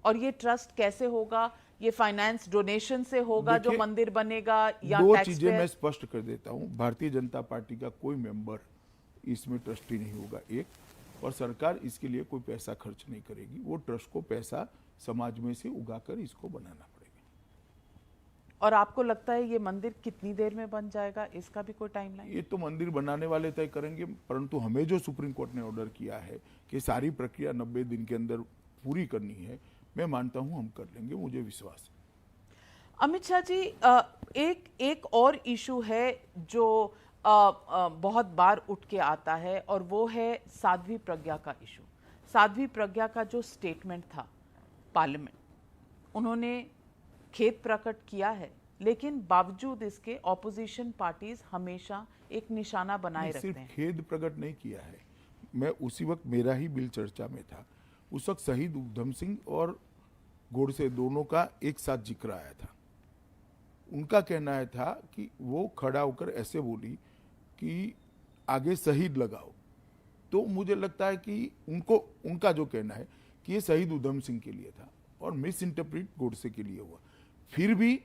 और ये ट्रस्ट कैसे होगा? ये फाइनेंस डोनेशन से होगा जो देखिए, मंदिर बनेगा, या दो टैक्स चीजें पेयर? मैं स्पष्ट कर देता हूं। भारतीय जनता पार्टी का कोई मेंबर इसमें ट्रस्टी नहीं होगा, एक, और सरकार इसके लिए कोई पैसा खर्च नहीं करेगी। वो ट्रस्ट को पैसा समाज में से उगाकर इसको बनाना पड़ेगा। और आपको लगता है ये मंदिर कितनी देर में बन जाएगा? इसका भी कोई टाइमलाइन? ये तो मंदिर बनाने वाले तय करेंगे, परंतु हमें जो सुप्रीम कोर्ट ने ऑर्डर किया है कि सारी प्रक्रिया 90 दिन के अंदर पूरी करनी है, मैं मानता हूं हम कर लेंगे, मुझे विश्वास है। अमित शाह जी, एक और इशू है जो बहुत बार उठ के आता है, और वो है साध्वी प्रज्ञा का इशू। साध्वी प्रज्ञा का जो स्टेटमेंट था पार्लियामेंट, उन्होंने खेद प्रकट किया है, लेकिन बावजूद इसके ऑपोजिशन पार्टीज हमेशा एक निशाना बनाए रखते सिर्फ हैं। खेद प्रकट नहीं किया है, मैं उसी वक्त, मेरा ही बिल चर्चा में था, उस वक्त शहीद उधम सिंह और गोडसे दोनों का एक साथ जिक्र आया था। उनका कहना था कि वो खड़ा होकर ऐसे बोली कि आगे शहीद लगाओ। तो मुझे लगता है कि उनका जो कहना है कि ये शहीद उधम सिंह के लिए था और मिस इंटरप्रिट गोडसे के लिए हुआ। फिर भी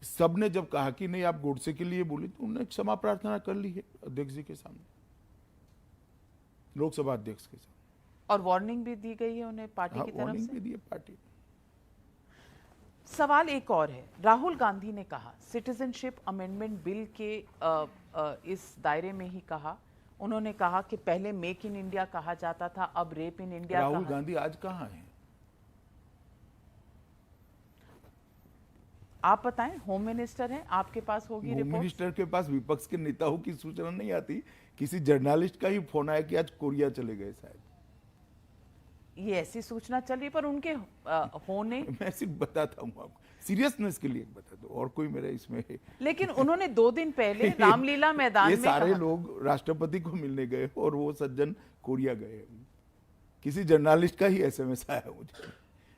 सबने जब कहा कि नहीं आप गोडसे के लिए बोली, तो उन्होंने क्षमा प्रार्थना कर ली है अध्यक्ष जी के सामने, लोकसभा अध्यक्ष के सामने, और वार्निंग भी दी गई है उन्हें पार्टी की तरफ वार्निंग से। भी दी है पार्टी। सवाल एक और है, राहुल गांधी ने कहा सिटीजनशिप अमेंडमेंट बिल के इस दायरे में ही कहा, उन्होंने कहा कि पहले मेक इन इंडिया कहा जाता था, अब रेप इन इंडिया राहुल कहा। गांधी आज कहाँ है? आप बताएं, होम मिनिस्टर हैं, आपके पास होगी होम रिपोर्ट। मिनिस्टर के पास विपक्ष के नेताओं की सूचना नहीं आती। किसी जर्नलिस्ट का ही फोन आया कि आज कोरिया चले गए शायद। ये ऐसी सूचना चल रही, पर उनके होने। मैं सिर्फ बताता हूँ आपको, सीरियसनेस के लिए बता दो, और कोई मेरा इसमें है। लेकिन उन्होंने 2 दिन पहले रामलीला मैदान ये में सारे कहा। लोग राष्ट्रपति को मिलने गए और वो सज्जन कोरिया गए। किसी जर्नलिस्ट का ही एसएमएस आया मुझे,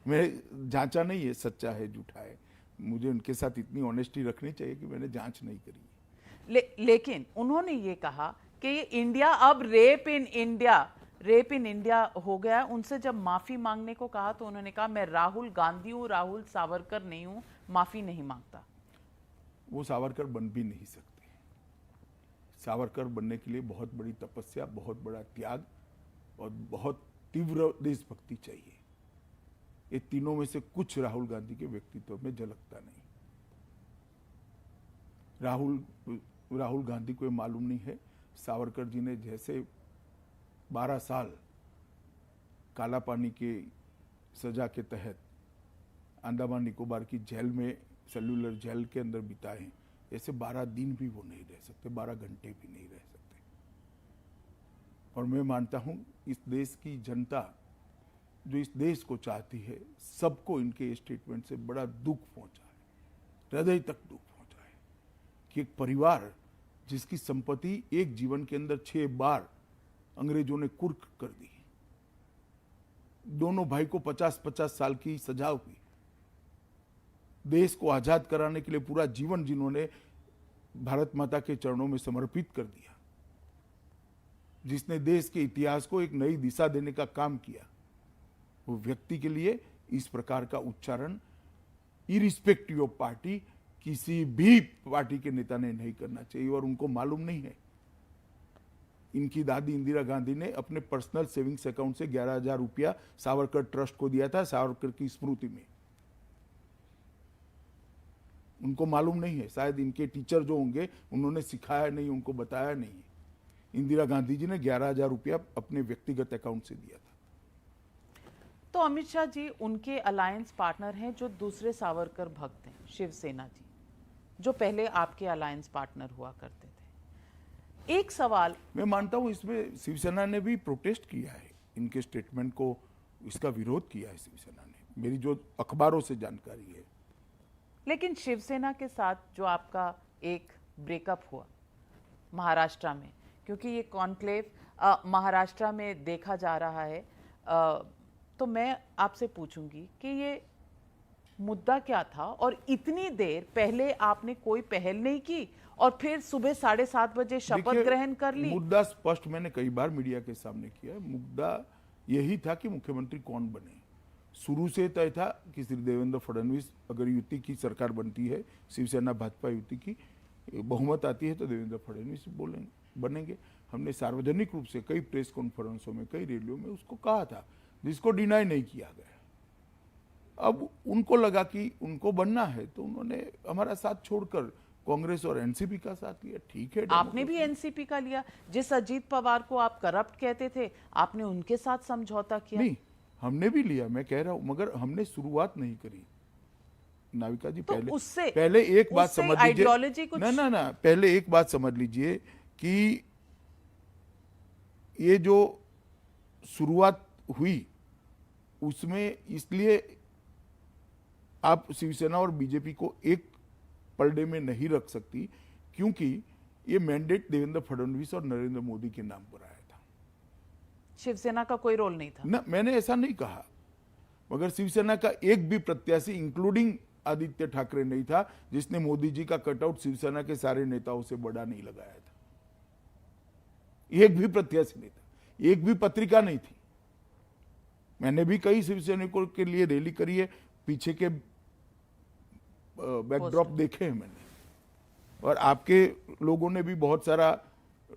मैं जांचा नहीं है सच्चा है झूठा है, मुझे उनके साथ इतनी ऑनेस्टी रखनी चाहिए कि मैंने जांच नहीं करी। लेकिन उन्होंने ये कहा कि ये इंडिया अब रेप इन इंडिया हो गया। उनसे जब माफी मांगने को कहा तो उन्होंने कहा मैं राहुल गांधी हूं, राहुल सावरकर नहीं हूं, माफी नहीं मांगता। वो सावरकर बन भी नहीं सकते। सावरकर बनने के लिए बहुत बड़ी तपस्या, बहुत बड़ा त्याग और बहुत तीव्र देशभक्ति चाहिए। ये तीनों में से कुछ राहुल गांधी के व्यक्तित्व में झलकता नहीं। राहुल गांधी को ये मालूम नहीं है सावरकर जी ने जैसे 12 साल काला पानी के सजा के तहत अंडमान निकोबार की जेल में, सेल्युलर जेल के अंदर बिताए हैं, ऐसे 12 दिन भी वो नहीं रह सकते, 12 घंटे भी नहीं रह सकते। और मैं मानता हूं इस देश की जनता जो इस देश को चाहती है, सबको इनके स्टेटमेंट से बड़ा दुख पहुंचा है, हृदय तक दुख पहुंचा है कि एक परिवार जिसकी संपत्ति एक जीवन के अंदर 6 बार अंग्रेजों ने कुर्क कर दी। दोनों भाई को 50-50 साल की सजा हुई। देश को आजाद कराने के लिए पूरा जीवन जिन्होंने भारत माता के चरणों में समर्पित कर दिया, जिसने देश के इतिहास को एक नई दिशा देने का काम किया, वो व्यक्ति के लिए इस प्रकार का उच्चारण इरिस्पेक्टिव ऑफ पार्टी किसी भी पार्टी के नेता ने नहीं करना चाहिए। और उनको मालूम नहीं है, इनकी दादी इंदिरा गांधी ने अपने पर्सनल सेविंग्स अकाउंट से 11,000 रुपया सावरकर ट्रस्ट को दिया था, सावरकर की स्मृति में। उनको मालूम नहीं है, शायद इनके टीचर जो होंगे उन्होंने सिखाया नहीं, उनको बताया नहीं। इंदिरा गांधी जी ने 11,000 रुपया अपने व्यक्तिगत अकाउंट से दिया था। तो अमित शाह जी उनके अलायंस पार्टनर हैं जो दूसरे सावरकर भक्त हैं, शिवसेना जी, जो पहले आपके अलायंस पार्टनर हुआ करते थे। एक सवाल मैं मानता हूं इसमें शिवसेना ने भी प्रोटेस्ट किया है, इनके स्टेटमेंट को, इसका विरोध किया है शिवसेना ने, मेरी जो अखबारों से जानकारी है। लेकिन शिवसेना के साथ जो आपका एक ब्रेकअप हुआ महाराष्ट्र में, क्योंकि ये कॉन्क्लेव महाराष्ट्र में देखा जा रहा है, तो मैं आपसे पूछूंगी कि ये मुद्दा क्या था और इतनी देर पहले आपने कोई पहल नहीं की और फिर सुबह 7:30 बजे शपथ ग्रहण कर ली। मुद्दा स्पष्ट मैंने कई बार मीडिया के सामने किया है। मुद्दा यही था कि मुख्यमंत्री कौन बने। शुरू से तय था कि श्री देवेंद्र फडणवीस, अगर युति की सरकार बनती है, शिवसेना भाजपा युति की बहुमत आती है, तो देवेंद्र फडणवीस बनेंगे। हमने सार्वजनिक रूप से कई प्रेस कॉन्फ्रेंसों में, कई रैलियों में उसको कहा था, जिसको डिनाई नहीं किया गया। अब उनको लगा कि उनको बनना है, तो उन्होंने हमारा साथ छोड़कर कांग्रेस और एनसीपी का साथ लिया। ठीक है, आपने भी एनसीपी का लिया। जिस अजीत पवार को आप करप्ट कहते थे, आपने उनके साथ समझौता किया। नहीं, हमने भी लिया, मैं कह रहा हूं, मगर हमने शुरुआत नहीं करी। नाविका जी, तो पहले एक बात समझ लीजिए। ना, पहले एक बात समझ लीजिए कि ये जो शुरुआत हुई उसमें, इसलिए आप शिवसेना और बीजेपी को एक पलड़े में नहीं रख सकती, क्योंकि ये मैंडेट देवेंद्र फडणवीस और नरेंद्र मोदी के नाम पर आया था। शिवसेना का कोई रोल नहीं था ना, मैंने ऐसा नहीं कहा, मगर शिवसेना का एक भी प्रत्याशी इंक्लूडिंग आदित्य ठाकरे नहीं था जिसने मोदी जी का कटआउट शिवसेना के सारे नेताओं से बड़ा नहीं लगाया था। एक भी प्रत्याशी नहीं था, एक भी पत्रिका नहीं थी। मैंने भी कई शिवसैनिकों के लिए रैली करी है, पीछे के बैकड्रॉप देखे हैं मैंने, और आपके लोगों ने भी बहुत सारा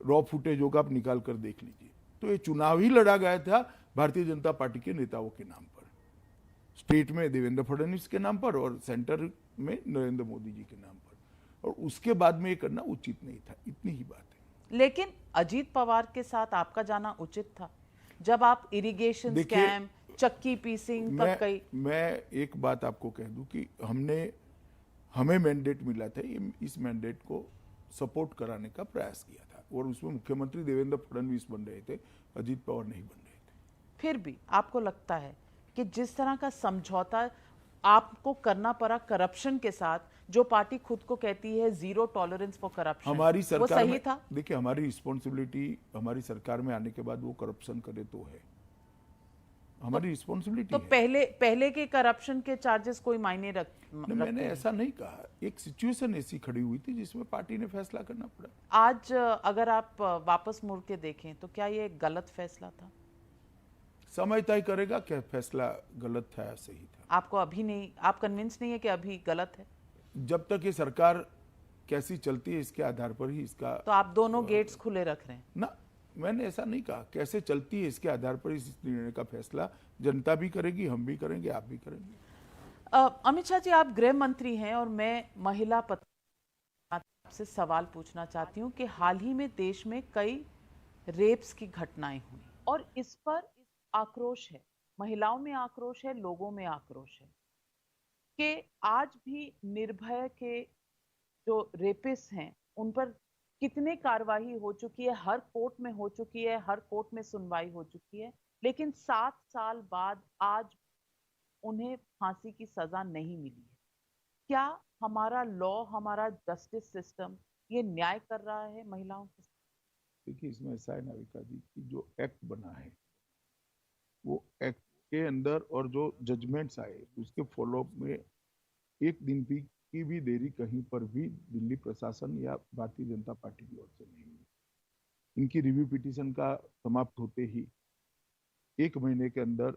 रॉ फुटेज होगा, आप निकाल कर देख लीजिए। तो ये चुनाव ही लड़ा गया था भारतीय जनता पार्टी के नेताओं के नाम पर, स्टेट में देवेंद्र फडणवीस के नाम पर और सेंटर में नरेंद्र मोदी जी के नाम पर, और उसके बाद में ये करना उचित नहीं था। इतनी ही बात है। लेकिन अजीत पवार के साथ आपका जाना उचित था, जब आप इरिगेशन स्कैम, चक्की पीसिंग तक गई। मैं एक बात आपको कह दूं कि हमें मैंडेट मिला था, इस मैंडेट को सपोर्ट कराने का प्रयास किया था, और उसमें मुख्यमंत्री देवेंद्र फडणवीस बन रहे थे, अजीत पवार नहीं बन रहे थे। फिर भी आपको लगता है कि जिस तरह का समझौता आपको करना पड़ा करप्शन के साथ, जो पार्टी खुद को कहती है जीरो टॉलरेंस फॉर करप्शन, हमारी सरकार, वो सही था? देखिए, हमारी रिस्पॉन्सिबिलिटी, हमारी सरकार में आने के बाद वो करप्शन करे तो है, हमारी रिस्पॉन्सिबिलिटी तो पहले के करप्शन के चार्जेस कोई मायने मैंने ऐसा नहीं कहा। एक सिचुएशन ऐसी खड़ी हुई थी जिसमें पार्टी ने फैसला करना पड़ा। आज अगर आप वापस मुड़ के देखें तो क्या ये गलत फैसला था? समय तय करेगा क्या फैसला गलत था या सही था। आपको अभी नहीं, आप कन्विंस नहीं है कि अभी गलत है? जब तक ये सरकार कैसी चलती है इसके आधार पर ही इसका, तो आप दोनों गेट्स खुले रख रहे हैं ना। मैंने ऐसा नहीं कहा, कैसे चलती है इसके आधार पर इस निर्णय का फैसला जनता भी करेगी, हम भी करेंगे, आप भी करेंगे। अमित शाह जी, आप गृह मंत्री हैं और मैं महिला से सवाल पूछना चाहती हूं कि हाल ही में देश में कई रेप्स की घटनाएं हुई और इस पर आक्रोश है, महिलाओं में आक्रोश है, लोगों में आक्रोश है कि आज भी निर्भया के जो रेपिस्ट हैं उन पर कितने कार्रवाई हो चुकी है, हर कोर्ट में हो चुकी है, हर कोर्ट में सुनवाई हो चुकी है, लेकिन 7 साल बाद आज उन्हें फांसी की सजा नहीं मिली है। क्या हमारा लॉ, हमारा जस्टिस सिस्टम ये न्याय कर रहा है महिलाओं के साथ? देखिए इसमें ऐसा है नाविका जी कि जो एक्ट बना है वो एक्ट के अंदर और जो जजमेंट्स आए उसके फॉलोअप में एक दिन की भी देरी कहीं पर भी दिल्ली प्रशासन या भारतीय जनता पार्टी की ओर से नहीं हुई। इनकी रिव्यू पिटीशन का समाप्त होते ही 1 महीने के अंदर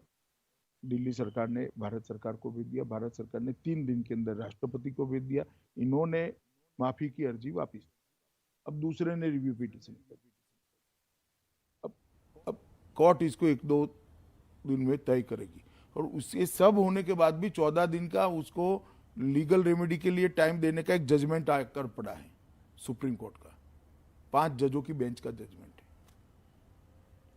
दिल्ली सरकार ने भारत सरकार को भेज दिया, भारत सरकार ने 3 दिन के अंदर राष्ट्रपति को भेज दिया, इन्होंने माफी की अर्जी वापस, अब दूसरे ने रिव्यू पिटीशन कर दी। अब कोर्ट इसको 1-2 दिन में तय करेगी और उससे सब होने के बाद भी 14 दिन का उसको लीगल रेमेडी के लिए टाइम देने का एक जजमेंट आकर पड़ा है सुप्रीम कोर्ट का, 5 जजों की बेंच का जजमेंट है।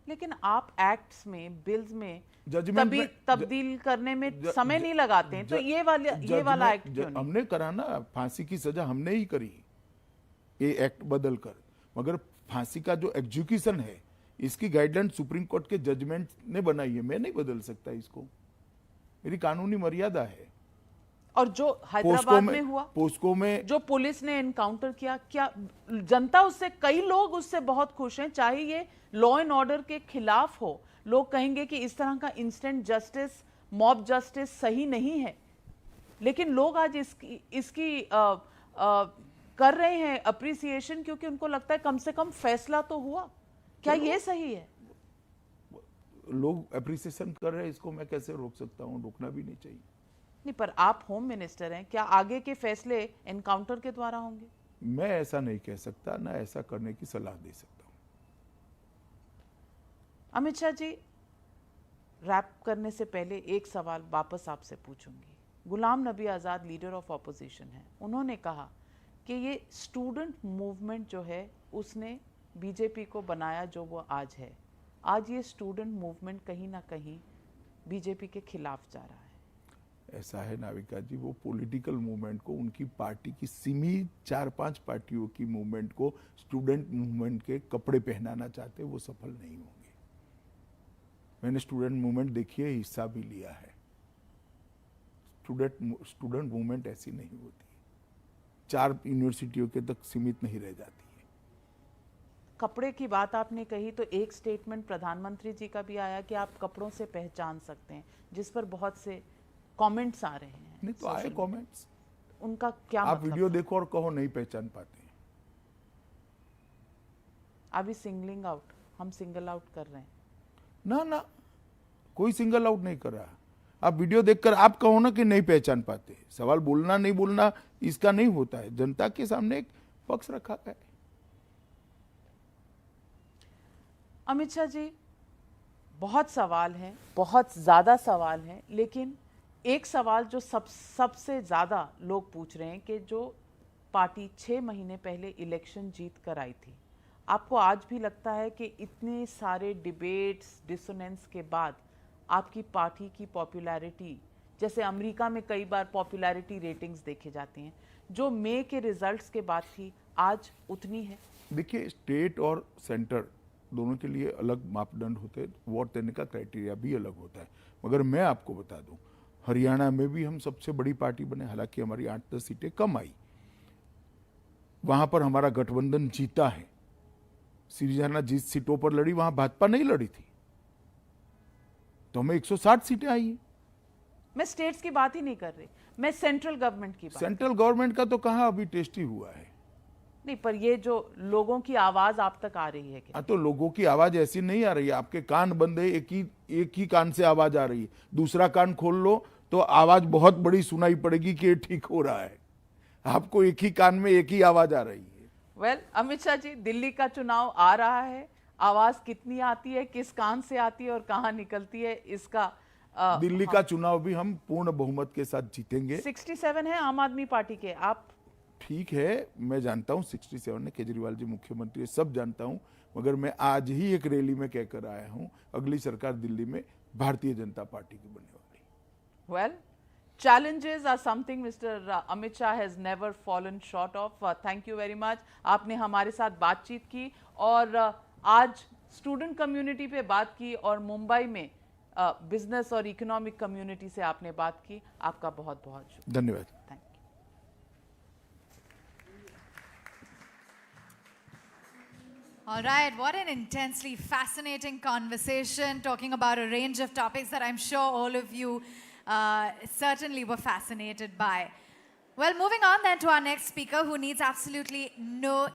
लेकिन आप एक्ट्स में, बिल्स में जजमेंट में तब्दील करने में समय नहीं लगाते हैं, तो ये वाला एक्ट क्यों नहीं? हमने करा ना, फांसी की सजा हमने ही करी ये एक्ट बदल कर, मगर फांसी का जो एग्जीक्यूशन है इसकी गाइडलाइन सुप्रीम कोर्ट के जजमेंट ने बनाई है, मैं नहीं बदल सकता इसको, मेरी कानूनी मर्यादा है। और जो हैदराबाद में हुआ, पोस्को में जो पुलिस ने एनकाउंटर किया, क्या जनता उससे, कई लोग उससे बहुत खुश हैं, चाहे ये लॉ एंड ऑर्डर के खिलाफ हो, लोग कहेंगे कि इस तरह का इंस्टेंट जस्टिस, मॉब जस्टिस सही नहीं है, लेकिन लोग आज इसकी कर रहे हैं अप्रिसिएशन, क्योंकि उनको लगता है कम से कम फैसला तो हुआ। क्या ये सही है? लोग अप्रिसिएशन कर रहे हैं, इसको मैं कैसे रोक सकता हूँ? रोकना भी नहीं चाहिए। नहीं, पर आप होम मिनिस्टर हैं, क्या आगे के फैसले एनकाउंटर के द्वारा होंगे? मैं ऐसा नहीं कह सकता, ना ऐसा करने की सलाह दे सकता हूं। अमित शाह जी, रैप करने से पहले एक सवाल वापस आपसे पूछूंगी। Ghulam Nabi Azad leader of opposition है, उन्होंने कहा कि ये स्टूडेंट मूवमेंट जो है उसने बीजेपी को बनाया जो वो आज है। आज ये स्टूडेंट मूवमेंट कहीं ना कहीं बीजेपी के खिलाफ जा रहा है। ऐसा है नाविका जी, वो पॉलिटिकल मूवमेंट को, उनकी पार्टी की सीमित 4-5 पार्टियों की मूवमेंट को स्टूडेंट मूवमेंट के कपड़े पहनाना चाहते, वो सफल नहीं होंगे। मैंने स्टूडेंट मूवमेंट देखी है, हिस्सा भी लिया है। स्टूडेंट मूवमेंट ऐसी नहीं होती, 4 यूनिवर्सिटियों के तक सीमित नहीं रह जाती है। कपड़े की बात आपने कही तो एक स्टेटमेंट प्रधानमंत्री जी का भी आया कि आप कपड़ों से पहचान सकते हैं, जिस पर बहुत से कमेंट्स आ रहे हैं। नहीं तो आए कमेंट्स, उनका क्या आप मतलब वीडियो देखो और कहो नहीं पहचान पाते हैं। अभी सिंगलिंग आउट, हम सिंगल आउट कर रहे हैं ना, कोई सिंगल आउट नहीं कर रहा। आप वीडियो देखकर आप कहो ना कि नहीं पहचान पाते, सवाल बोलना नहीं बोलना इसका नहीं होता है, जनता के सामने एक पक्ष रखा है। अमित शाह जी, बहुत सवाल हैं, बहुत ज्यादा सवाल हैं, लेकिन एक सवाल जो सबसे ज़्यादा लोग पूछ रहे हैं कि जो पार्टी 6 महीने पहले इलेक्शन जीत कर आई थी, आपको आज भी लगता है कि इतने सारे डिबेट्स, डिसोनेंस के बाद आपकी पार्टी की पॉपुलैरिटी, जैसे अमेरिका में कई बार पॉपुलैरिटी रेटिंग्स देखे जाती हैं, जो मई के रिजल्ट्स के बाद थी, आज उतनी है? देखिए, स्टेट और सेंटर दोनों के लिए अलग मापदंड होते हैं, वोट देने का क्राइटेरिया भी अलग होता है। मगर मैं आपको बता दूं, हरियाणा में भी हम सबसे बड़ी पार्टी बने, हालांकि हमारी 8-10 सीटें कम आई, वहां पर हमारा गठबंधन जीता है। सिरजाना जिस सीटों पर लड़ी वहां भाजपा नहीं लड़ी थी, तो हमें 160 सीटें आई। मैं स्टेट्स की बात ही नहीं कर रही, मैं सेंट्रल गवर्नमेंट की बात। सेंट्रल गवर्नमेंट का तो कहां अभी टेस्ट ही हुआ है। नहीं, पर ये जो लोगों की आवाज आप तक आ रही है क्या? तो लोगों की आवाज ऐसी नहीं आ रही है, आपके कान बंद है, एक ही कान से आवाज आ रही है, दूसरा कान खोल लो तो आवाज बहुत बड़ी सुनाई पड़ेगी कि ये ठीक हो रहा है। आपको एक ही कान में एक ही आवाज आ रही है। वेल, अमित शाह जी, दिल्ली का चुनाव आ रहा है, आवाज कितनी आती है, किस कान से आती है और कहां निकलती है, इसका दिल्ली का चुनाव भी हम पूर्ण बहुमत के साथ जीतेंगे। 67 है आम आदमी पार्टी के, आप ठीक है, मैं जानता हूं 67 है, केजरीवाल जी मुख्यमंत्री है, सब जानता हूं, मगर मैं आज ही एक रैली में कहकर आया हूं, अगली सरकार दिल्ली में भारतीय जनता पार्टी की बनने वाली। Well, challenges are something Mr. Amit Shah has never fallen short of. Thank you very much. आपने हमारे साथ बातचीत की और आज स्टूडेंट कम्युनिटी पे बात की और मुंबई में बिजनेस और इकोनॉमिक कम्युनिटी से आपने बात की। आपका बहुत बहुत शुक्रिया। धन्यवाद। Thank you. All right, what an intensely fascinating conversation, talking about a range of topics that I'm sure all of you certainly were fascinated by. Well, moving on then to our next speaker, who needs absolutely no